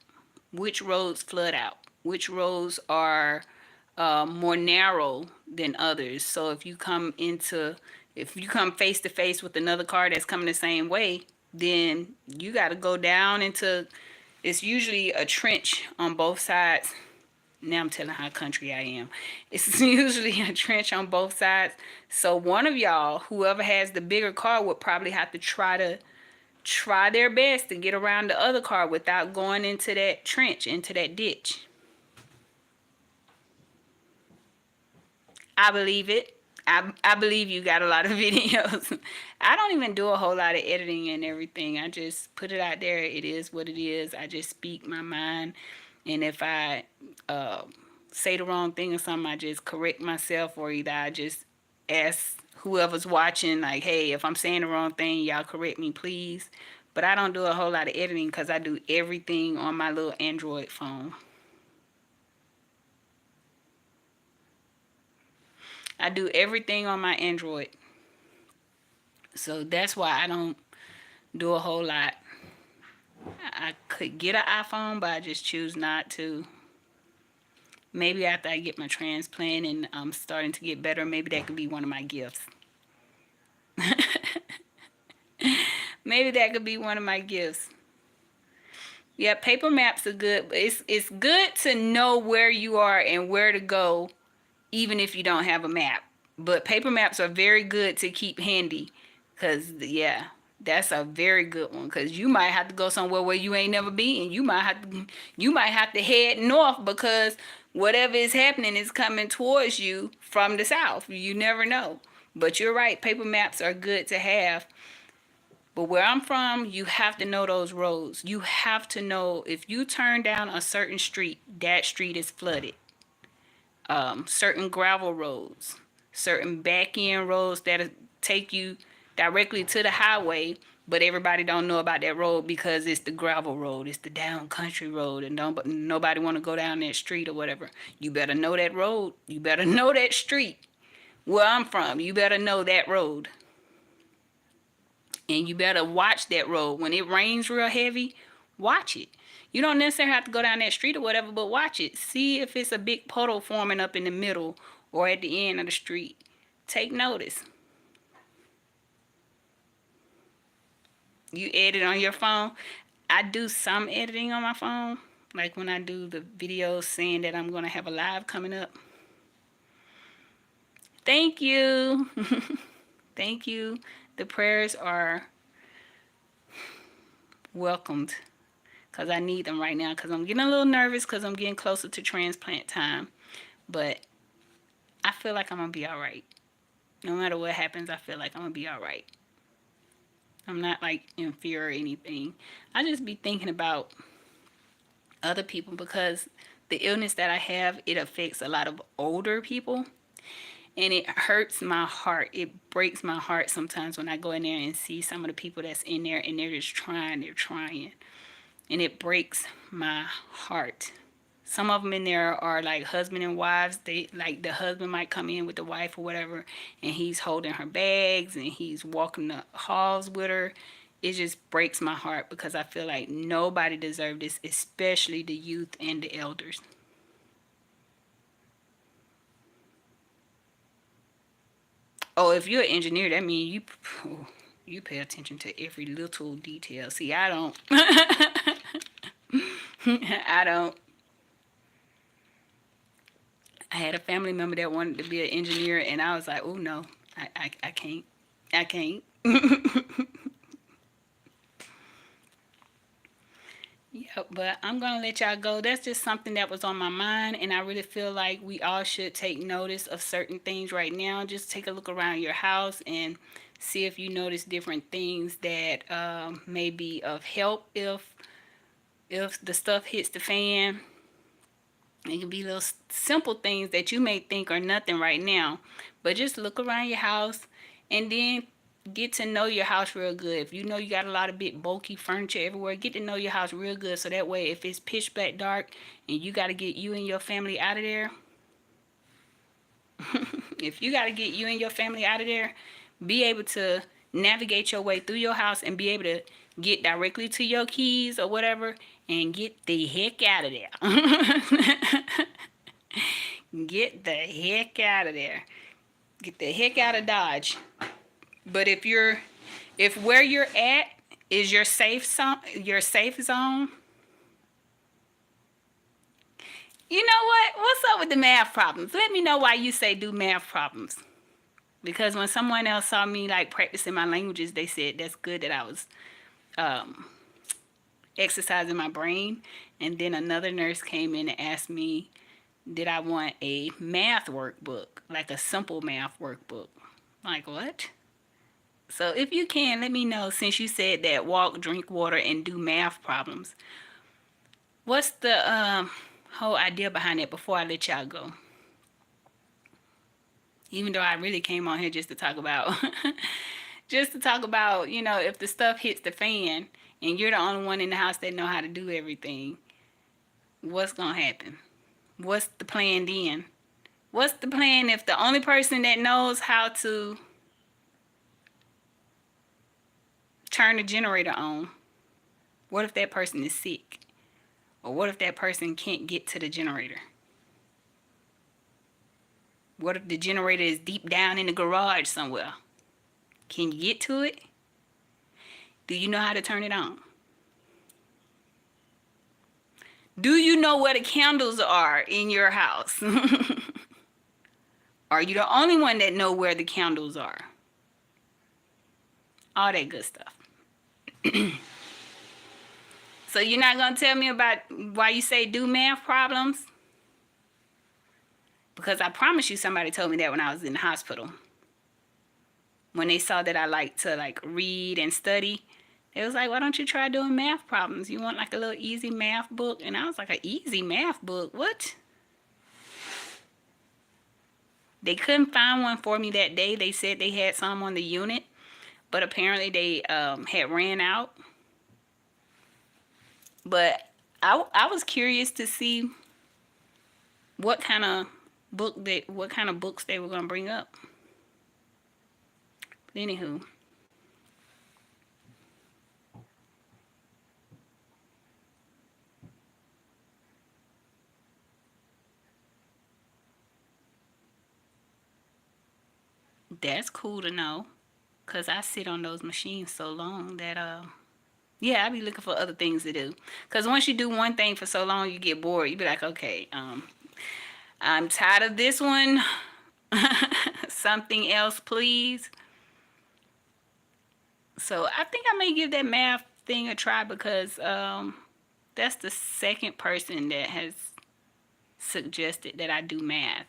Which roads flood out? Which roads are more narrow than others? So if you come face to face with another car that's coming the same way, then you got to go down into, it's usually a trench on both sides. Now I'm telling how country I am. It's usually a trench on both sides. So one of y'all, whoever has the bigger car, would probably have to try their best to get around the other car without going into that trench, into that ditch. I believe it. I believe you got a lot of videos. I don't even do a whole lot of editing and everything. I just put it out there. It is what it is. I just speak my mind. And if I uh, say the wrong thing or something, I just correct myself, or either I just ask whoever's watching, like, hey, if I'm saying the wrong thing, y'all correct me, please. But I don't do a whole lot of editing because I do everything on my little Android phone. I do everything on my Android. So that's why I don't do a whole lot. I could get an iPhone, but I just choose not to. Maybe after I get my transplant and I'm starting to get better, maybe that could be one of my gifts. Maybe that could be one of my gifts. Yeah, paper maps are good. But it's good to know where you are and where to go, even if you don't have a map. But paper maps are very good to keep handy. Cause yeah, that's a very good one. Cause you might have to go somewhere where you ain't never been. You might have to head north because whatever is happening is coming towards you from the south. You never know. But you're right, paper maps are good to have. But where I'm from, you have to know those roads. You have to know if you turn down a certain street, that street is flooded. Certain gravel roads, certain back end roads that take you directly to the highway, but everybody don't know about that road because it's the gravel road, it's the down country road, and don't nobody want to go down that street or whatever. You better know that road. You better know that street. Where I'm from, you better know that road. And you better watch that road. When it rains real heavy, watch it. You don't necessarily have to go down that street or whatever, but watch it. See if it's a big puddle forming up in the middle or at the end of the street. Take notice. You edit on your phone. I do some editing on my phone. Like when I do the videos saying that I'm going to have a live coming up. Thank you. Thank you. The prayers are welcomed because I need them right now because I'm getting a little nervous because I'm getting closer to transplant time. But I feel like I'm going to be all right. No matter what happens, I feel like I'm going to be all right. I'm not like in fear or anything. I just be thinking about other people because the illness that I have, it affects a lot of older people. And it hurts my heart. It breaks my heart sometimes when I go in there and see some of the people that's in there and they're just trying. They're trying. And it breaks my heart. Some of them in there are like husband and wives. They like the husband might come in with the wife or whatever, and he's holding her bags and he's walking the halls with her. It just breaks my heart because I feel like nobody deserves this, especially the youth and the elders. Oh, if you're an engineer, that means you pay attention to every little detail. See, I don't. I don't. I had a family member that wanted to be an engineer, and I was like, oh no, I can't. I can't. Yeah, but I'm gonna let y'all go. That's just something that was on my mind, and I really feel like we all should take notice of certain things right now. Just take a look around your house and see if you notice different things that may be of help if the stuff hits the fan. It can be little simple things that you may think are nothing right now, but just look around your house and then get to know your house real good. If you know you got a lot of big bulky furniture everywhere, get to know your house real good so that way if it's pitch black dark and you got to get you and your family out of there, if you got to get you and your family out of there, be able to navigate your way through your house and be able to get directly to your keys or whatever and get the heck out of there. Get the heck out of there. Get the heck out of Dodge. But if where you're at is your safe zone, you know what? What's up with the math problems? Let me know why you say do math problems. Because when someone else saw me like practicing my languages, they said that's good that I was exercising my brain. And then another nurse came in and asked me, did I want a math workbook, like a simple math workbook? Like what? So if you can, let me know, since you said that walk, drink water, and do math problems. What's the whole idea behind it before I let y'all go? Even though I really came on here just to talk about, if the stuff hits the fan and you're the only one in the house that know how to do everything, what's going to happen? What's the plan then? What's the plan if the only person that knows how to turn the generator on? What if that person is sick? Or what if that person can't get to the generator? What if the generator is deep down in the garage somewhere? Can you get to it? Do you know how to turn it on? Do you know where the candles are in your house? Are you the only one that know where the candles are? all that good stuff. So you're not going to tell me about why you say do math problems? Because I promise you somebody told me that when I was in the hospital. When they saw that I like to like read and study, it was like, why don't you try doing math problems? You want like a little easy math book? And I was like, an easy math book? What? They couldn't find one for me that day. They said they had some on the unit, but apparently they had ran out. But I was curious to see what kind of books they were gonna bring up. But anywho, that's cool to know, cause I sit on those machines so long that yeah, I be looking for other things to do. Cause once you do one thing for so long, you get bored. You be like, okay, I'm tired of this one. Something else, please. So I think I may give that math thing a try because that's the second person that has suggested that I do math.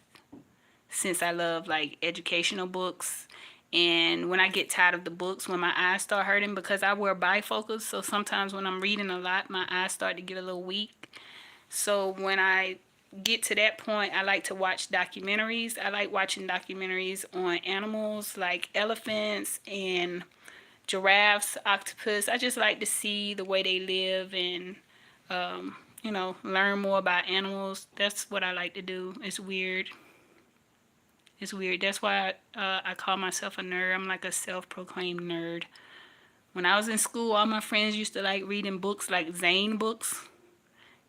Since I love like educational books, and when I get tired of the books, when my eyes start hurting because I wear bifocals, so sometimes when I'm reading a lot, my eyes start to get a little weak. So when I get to that point, I like to watch documentaries. I like watching documentaries on animals like elephants and giraffes, octopus. I just like to see the way they live and learn more about animals. That's what I like to do. It's weird. It's weird. That's why I call myself a nerd. I'm like a self-proclaimed nerd. When I was in school, all my friends used to like reading books like Zane books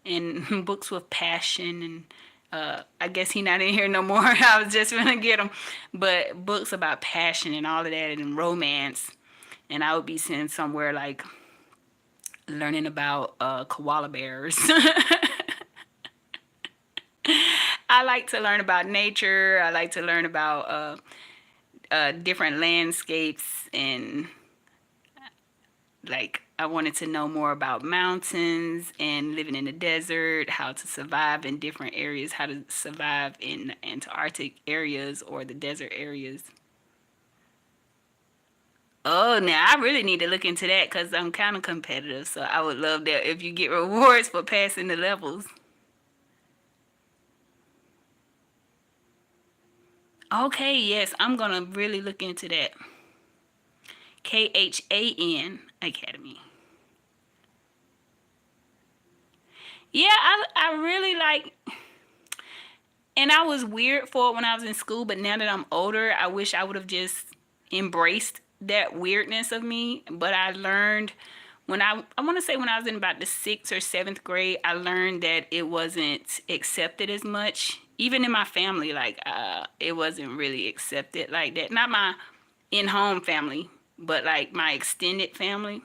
and books with passion. And I guess he not in here no more. I was just gonna get him, but books about passion and all of that and romance. And I would be sitting somewhere like learning about koala bears. I like to learn about nature. I like to learn about different landscapes, and like I wanted to know more about mountains and living in the desert, how to survive in different areas, how to survive in Antarctic areas or the desert areas. Oh, now I really need to look into that because I'm kind of competitive. So I would love that if you get rewards for passing the levels. Okay, yes, I'm gonna really look into that. KHAN Academy. Yeah, I really like, and I was weird for it when I was in school, but now that I'm older, I wish I would have just embraced that weirdness of me. But I learned when I want to say when I was in about the 6th or 7th grade, I learned that it wasn't accepted as much, even in my family. Like it wasn't really accepted like that. Not my in-home family, but like my extended family.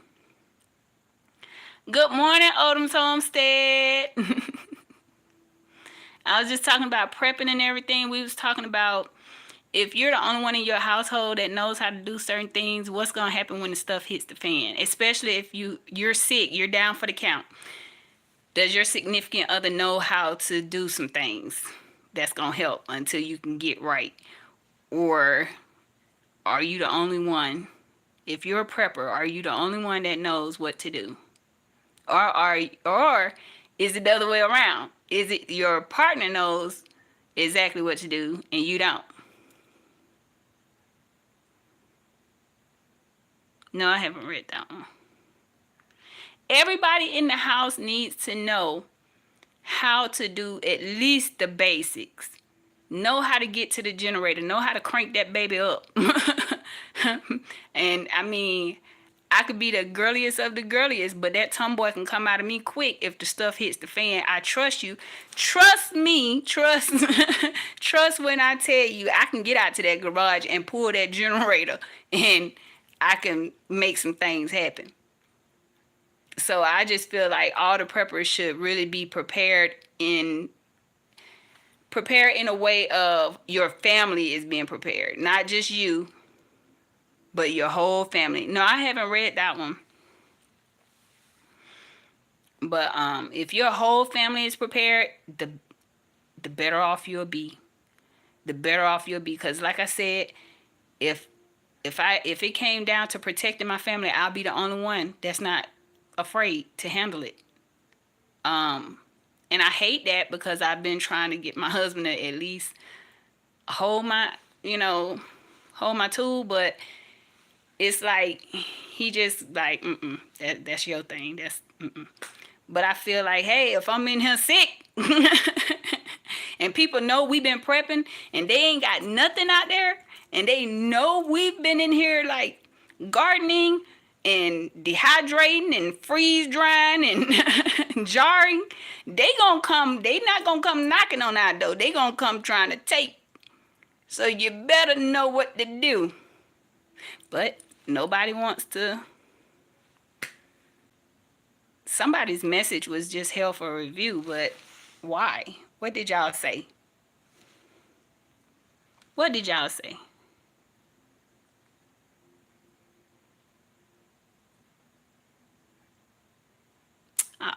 Good morning, Odom's Homestead. I was just talking about prepping and everything. We was talking about if you're the only one in your household that knows how to do certain things, what's gonna happen when the stuff hits the fan? Especially if you're sick, you're down for the count. Does your significant other know how to do some things that's gonna help until you can get right? Or are you the only one? If you're a prepper, are you the only one that knows what to do? Or is it the other way around? Is it your partner knows exactly what to do and you don't? No, I haven't read that one. Everybody in the house needs to know how to do at least the basics. Know how to get to the generator. Know how to crank that baby up. And I mean, I could be the girliest of the girliest, but that tomboy can come out of me quick if the stuff hits the fan. I trust you. Trust me. Trust trust when I tell you I can get out to that garage and pull that generator and I can make some things happen. So I just feel like all the preppers should really be prepared in a way of your family is being prepared, not just you, but your whole family. No, I haven't read that one. But if your whole family is prepared, the better off you'll be. The better off you'll be, because like I said, if if it came down to protecting my family, I'll be the only one that's not afraid to handle it. Um, and I hate that because I've been trying to get my husband to at least hold my, you know, hold my tool, but it's like he just like, that's your thing. That's But I feel like, hey, if I'm in here sick, and people know we've been prepping, and they ain't got nothing out there, and they know we've been in here like gardening and dehydrating and freeze drying and jarring, they gonna come. They not gonna come knocking on our door. They gonna come trying to take. So you better know what to do. But nobody wants to. Somebody's message was just hell for a review, but why? What did y'all say? What did y'all say? Uh,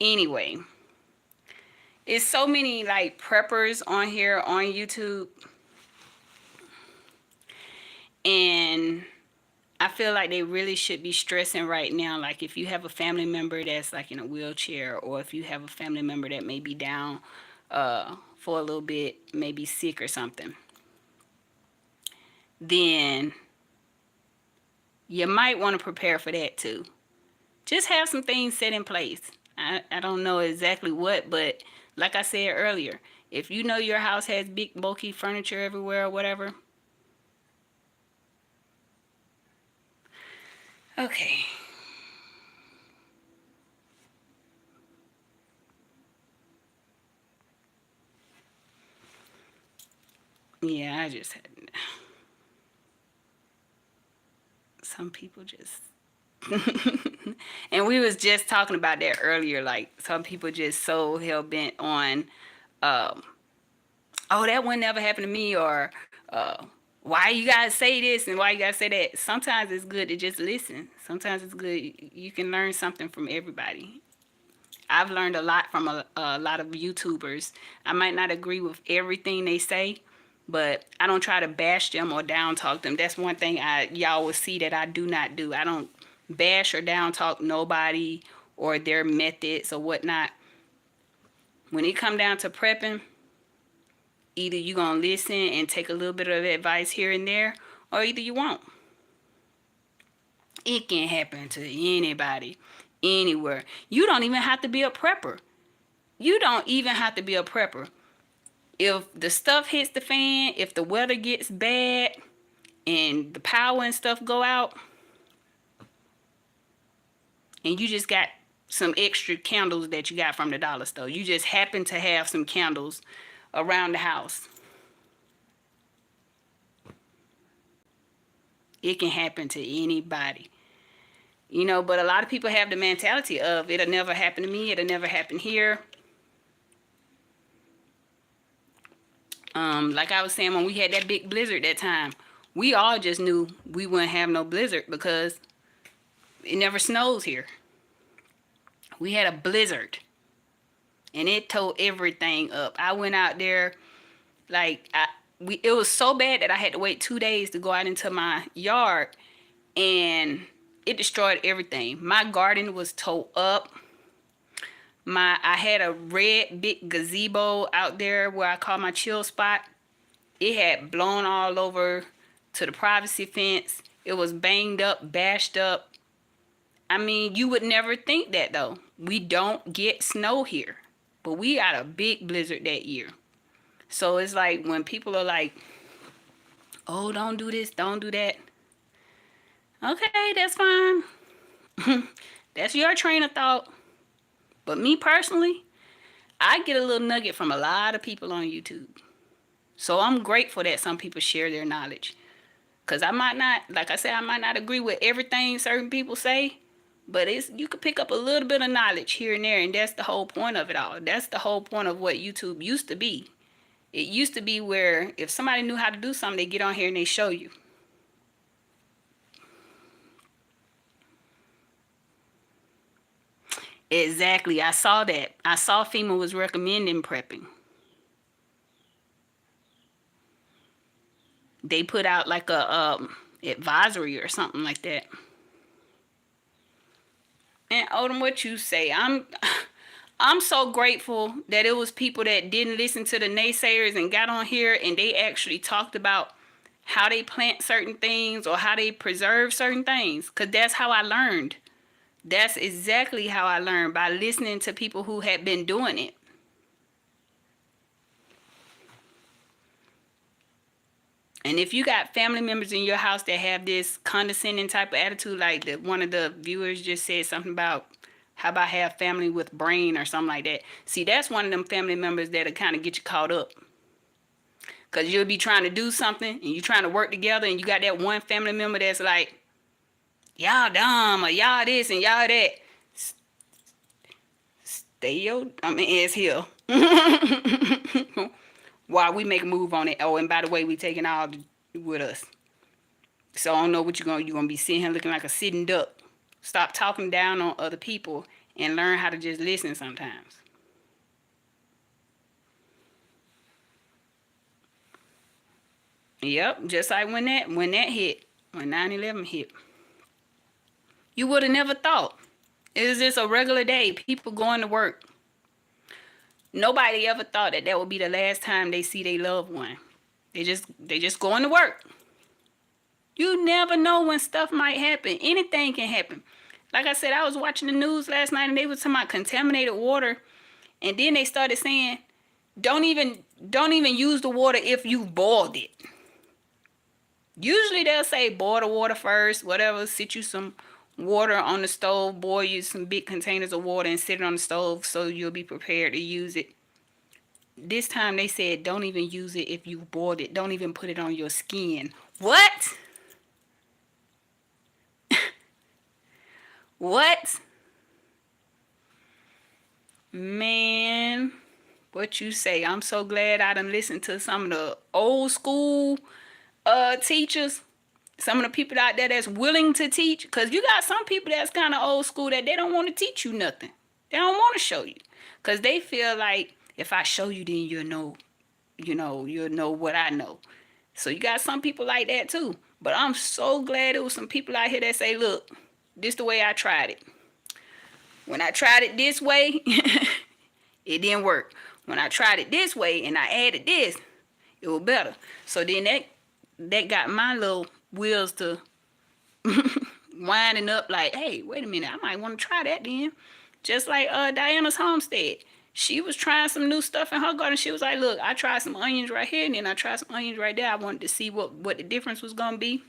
anyway, it's so many like preppers on here on YouTube, and I feel like they really should be stressing right now. Like if you have a family member that's like in a wheelchair, or if you have a family member that may be down for a little bit, maybe sick or something, then you might want to prepare for that too. Just have some things set in place. I don't know exactly what, but like I said earlier, if you know your house has big bulky furniture everywhere or whatever. Okay. Yeah, I just had some people just and we was just talking about that earlier, like some people just so hell bent on um oh, that would never happen to me, or uh why you guys say this and why you guys say that. Sometimes it's good to just listen. Sometimes it's good, you can learn something from everybody. I've learned a lot from a lot of YouTubers. I might not agree with everything they say, but I don't try to bash them or down talk them. That's one thing y'all will see that I do not do. I don't bash or down talk nobody or their methods or whatnot. When it come down to prepping, either you gonna listen and take a little bit of advice here and there, or either you won't. It can happen to anybody, anywhere. You don't even have to be a prepper. You don't even have to be a prepper. If the stuff hits the fan, if the weather gets bad and the power and stuff go out, and you just got some extra candles that you got from the dollar store, you just happen to have some candles around the house, it can happen to anybody. But a lot of people have the mentality of it'll never happen to me, it'll never happen here. Like I was saying, when we had that big blizzard that time, we all just knew we wouldn't have no blizzard because it never snows here. We had a blizzard and it tore everything up. I went out there, like it was so bad that I had to wait 2 days to go out into my yard, and it destroyed everything. My garden was tore up. I had a red big gazebo out there where I call my chill spot. It had blown all over to the privacy fence. It was banged up, bashed up. I mean, you would never think that though. We don't get snow here, but we got a big blizzard that year. So it's like when people are like, oh, don't do this, don't do that. Okay, that's fine. That's your train of thought. But me personally, I get a little nugget from a lot of people on YouTube. So I'm grateful that some people share their knowledge. Cause I might not, like I said, I might not agree with everything certain people say, but it's you could pick up a little bit of knowledge here and there, and that's the whole point of it all. That's the whole point of what YouTube used to be. It used to be where if somebody knew how to do something, they get on here and they show you. Exactly. I saw that. I saw FEMA was recommending prepping. They put out like a advisory or something like that. And Odom, what you say? I'm so grateful that it was people that didn't listen to the naysayers and got on here and they actually talked about how they plant certain things or how they preserve certain things. Cause that's how I learned. That's exactly how I learned, by listening to people who had been doing it. And if you got family members in your house that have this condescending type of attitude, like one of the viewers just said something about, how about have family with brain or something like that. See, that's one of them family members that'll kind of get you caught up. Because you'll be trying to do something and you're trying to work together and you got that one family member that's like, y'all dumb or y'all this and y'all that. Stay your ass here. While we make a move on it. Oh, and by the way, we taking all with us. So I don't know what you're gonna be sitting here looking like a sitting duck. Stop talking down on other people and learn how to just listen sometimes. Yep, just like when that hit, when 9/11 hit. You would have never thought. It was just a regular day, people going to work. Nobody ever thought that would be the last time they see their loved one. They just going to work. You never know when stuff might happen. Anything can happen. Like I said, I was watching the news last night and they were talking about contaminated water. And then they started saying, don't even use the water if you boiled it. Usually they'll say boil the water first, whatever, sit you some water on the stove, boil you some big containers of water and sit it on the stove so you'll be prepared to use it. This time they said don't even use it if you boiled it. Don't even put it on your skin. What? What? Man, what you say? I'm so glad I done listened to some of the old school teachers, some of the people out there that's willing to teach. Because you got some people that's kind of old school that they don't want to teach you nothing. They don't want to show you. Because they feel like if I show you, then you'll know, you'll know what I know. So you got some people like that too. But I'm so glad there was some people out here that say, look, this the way I tried it. When I tried it this way, it didn't work. When I tried it this way and I added this, it was better. So then that got my little wheels to winding up like, hey, wait a minute, I might want to try that then. Just like Diana's homestead. She was trying some new stuff in her garden. She was like, look, I tried some onions right here and then I tried some onions right there. I wanted to see what the difference was going to be.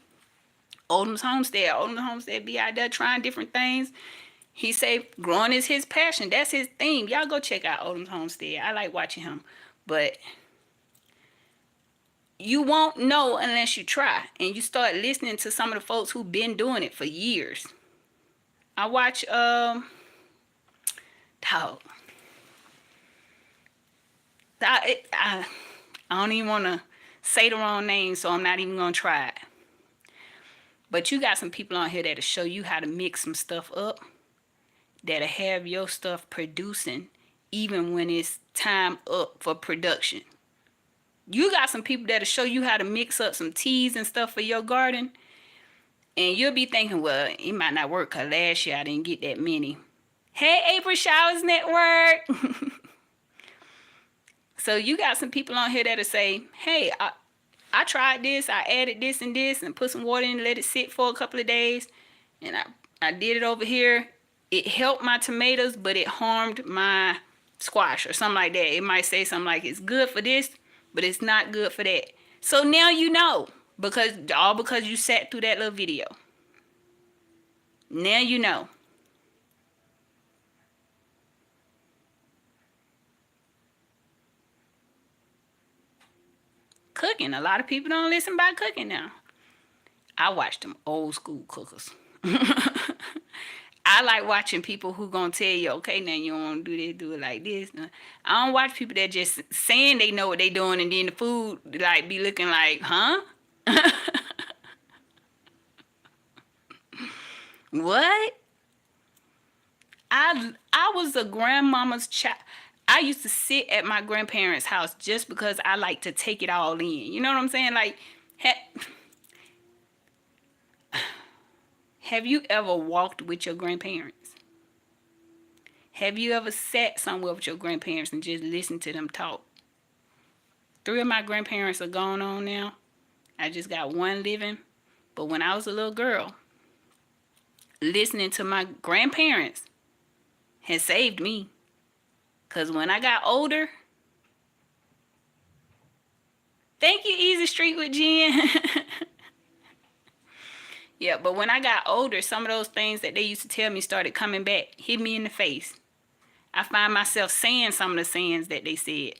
Odom's homestead be out there trying different things. He say growing is his passion. That's his theme. Y'all go check out Odom's homestead. I like watching him. But you won't know unless you try. And you start listening to some of the folks who've been doing it for years. I watch dog. I don't even want to say the wrong name, so I'm not even going to try it. But you got some people on here that'll show you how to mix some stuff up, that'll have your stuff producing even when it's time up for production. You got some people that'll show you how to mix up some teas and stuff for your garden, and you'll be thinking, well, it might not work because last year I didn't get that many. Hey, April Showers Network. So you got some people on here that'll say, hey, I tried this, I added this and put some water in, let it sit for a couple of days, and I did it over here. It helped my tomatoes, but it harmed my squash or something like that. It might say something like it's good for this, but it's not good for that. So now you know, because you sat through that little video. Now you know. Cooking. A lot of people don't listen about cooking now. I watch them old school cookers. I like watching people who gonna tell you, okay, now you don't want to do this, do it like this. I don't watch people that just saying they know what they doing and then the food like be looking like, huh? What? I was a grandmama's child. I used to sit at my grandparents' house just because I like to take it all in. You know what I'm saying? Like, have you ever walked with your grandparents? Have you ever sat somewhere with your grandparents and just listened to them talk? 3 of my grandparents are gone on now. I just got one living. But when I was a little girl, listening to my grandparents has saved me. Because when I got older, thank you, Easy Street with Jen. Yeah, but when I got older, some of those things that they used to tell me started coming back, hit me in the face. I find myself saying some of the sayings that they said.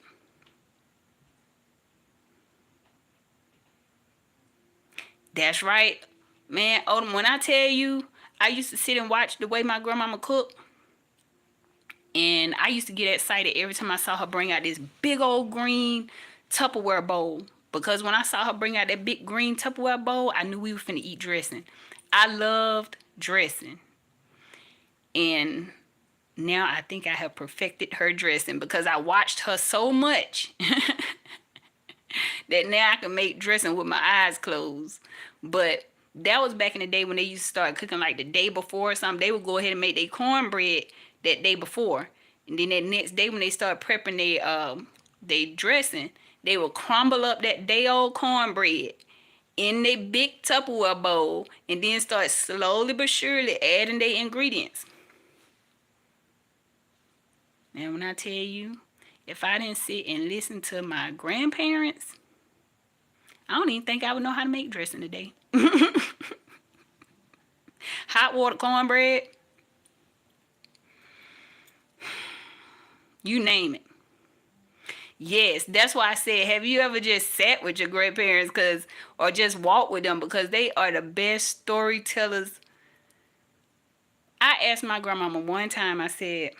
That's right. Man, Odom, when I tell you, I used to sit and watch the way my grandmama cooked. And I used to get excited every time I saw her bring out this big old green Tupperware bowl. Because when I saw her bring out that big green Tupperware bowl, I knew we were finna eat dressing. I loved dressing. And now I think I have perfected her dressing because I watched her so much that now I can make dressing with my eyes closed. But that was back in the day when they used to start cooking like the day before or something. They would go ahead and make their cornbread that day before. And then that next day when they start prepping they dressing, they would crumble up that day old cornbread in their big Tupperware bowl and then start slowly but surely adding their ingredients. And when I tell you, if I didn't sit and listen to my grandparents, I don't even think I would know how to make dressing today. Hot water cornbread, you name it. Yes, that's why I said, have you ever just sat with your grandparents or just walked with them because they are the best storytellers. I asked my grandmama one time, I said,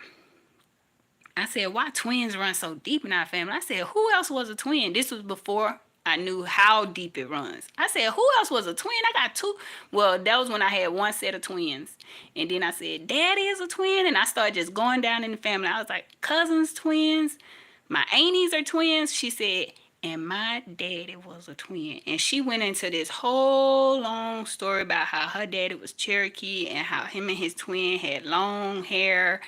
why twins run so deep in our family? I said, who else was a twin? This was before I knew how deep it runs. I said, who else was a twin? I got 2. Well, that was when I had one set of twins. And then I said, Daddy is a twin. And I started just going down in the family. I was like, cousins, twins. My aunties are twins. She said, and my daddy was a twin. And she went into this whole long story about how her daddy was Cherokee and how him and his twin had long hair.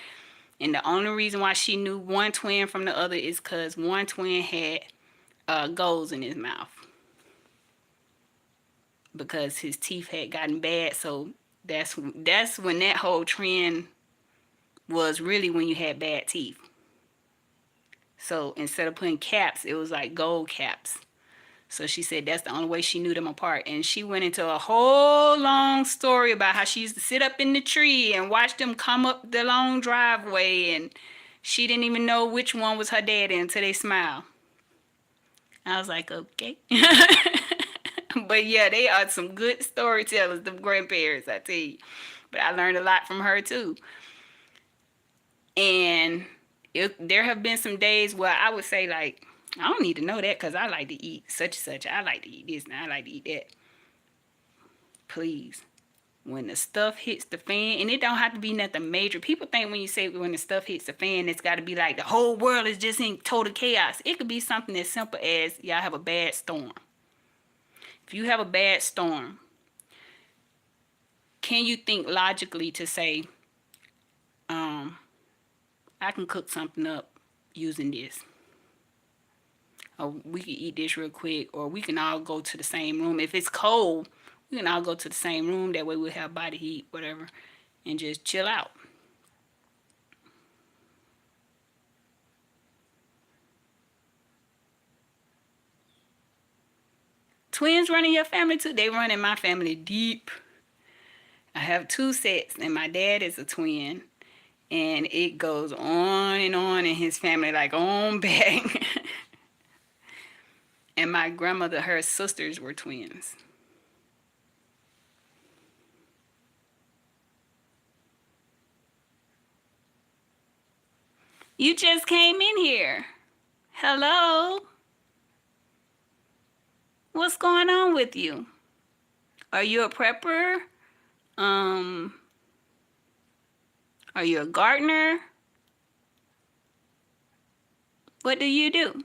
And the only reason why she knew one twin from the other is because one twin had goals in his mouth because his teeth had gotten bad. So that's when that whole trend was really when you had bad teeth. So instead of putting caps, it was like gold caps. So she said that's the only way she knew them apart. And she went into a whole long story about how she used to sit up in the tree and watch them come up the long driveway. And she didn't even know which one was her daddy until they smiled. I was like, okay. But yeah, they are some good storytellers, them grandparents, I tell you. But I learned a lot from her too. And there have been some days where I would say like, I don't need to know that because I like to eat such and such. I like to eat this and I like to eat that. Please. When the stuff hits the fan, and it don't have to be nothing major. People think when you say when the stuff hits the fan, it's got to be like the whole world is just in total chaos. It could be something as simple as y'all have a bad storm. If you have a bad storm, can you think logically to say, I can cook something up using this? Or we can eat this real quick, or we can all go to the same room. If it's cold, we can all go to the same room. That way we'll have body heat, whatever, and just chill out. Twins run in your family too? They run in my family deep. I have 2 sets, and my dad is a twin. And it goes on and on in his family, like on back. And my grandmother, her sisters were twins. You just came in here. Hello? What's going on with you? Are you a prepper? Um, are you a gardener? What do you do?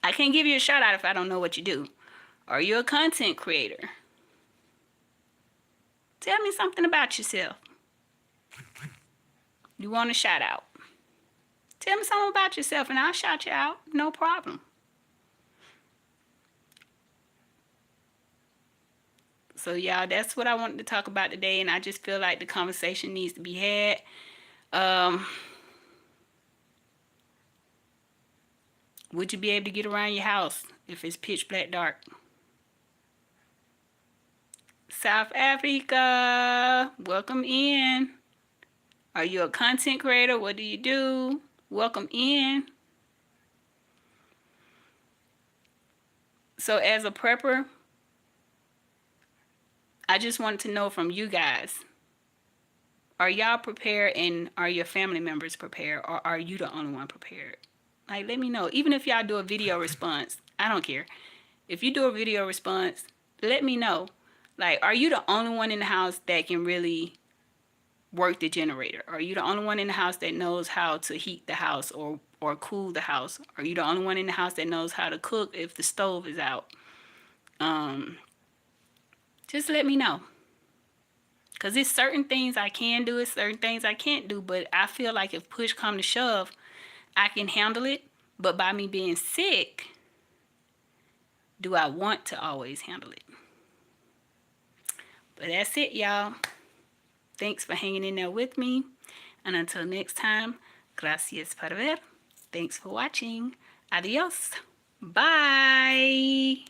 I can't give you a shout out if I don't know what you do. Are you a content creator? Tell me something about yourself. You want a shout out? Tell me something about yourself and I'll shout you out. No problem. So y'all, that's what I wanted to talk about today, and I just feel like the conversation needs to be had. Would you be able to get around your house if it's pitch black dark? South Africa, welcome in. Are you a content creator? What do you do? Welcome in. So as a prepper, I just wanted to know from you guys, are y'all prepared and are your family members prepared, or are you the only one prepared? Like, let me know. Even if y'all do a video response, I don't care. If you do a video response, let me know. Like, are you the only one in the house that can really work the generator? Are you the only one in the house that knows how to heat the house or cool the house? Are you the only one in the house that knows how to cook if the stove is out? Just let me know. Because it's certain things I can do, it's certain things I can't do. But I feel like if push come to shove, I can handle it. But by me being sick, do I want to always handle it? But that's it, y'all. Thanks for hanging in there with me. And until next time, gracias por ver. Thanks for watching. Adios. Bye.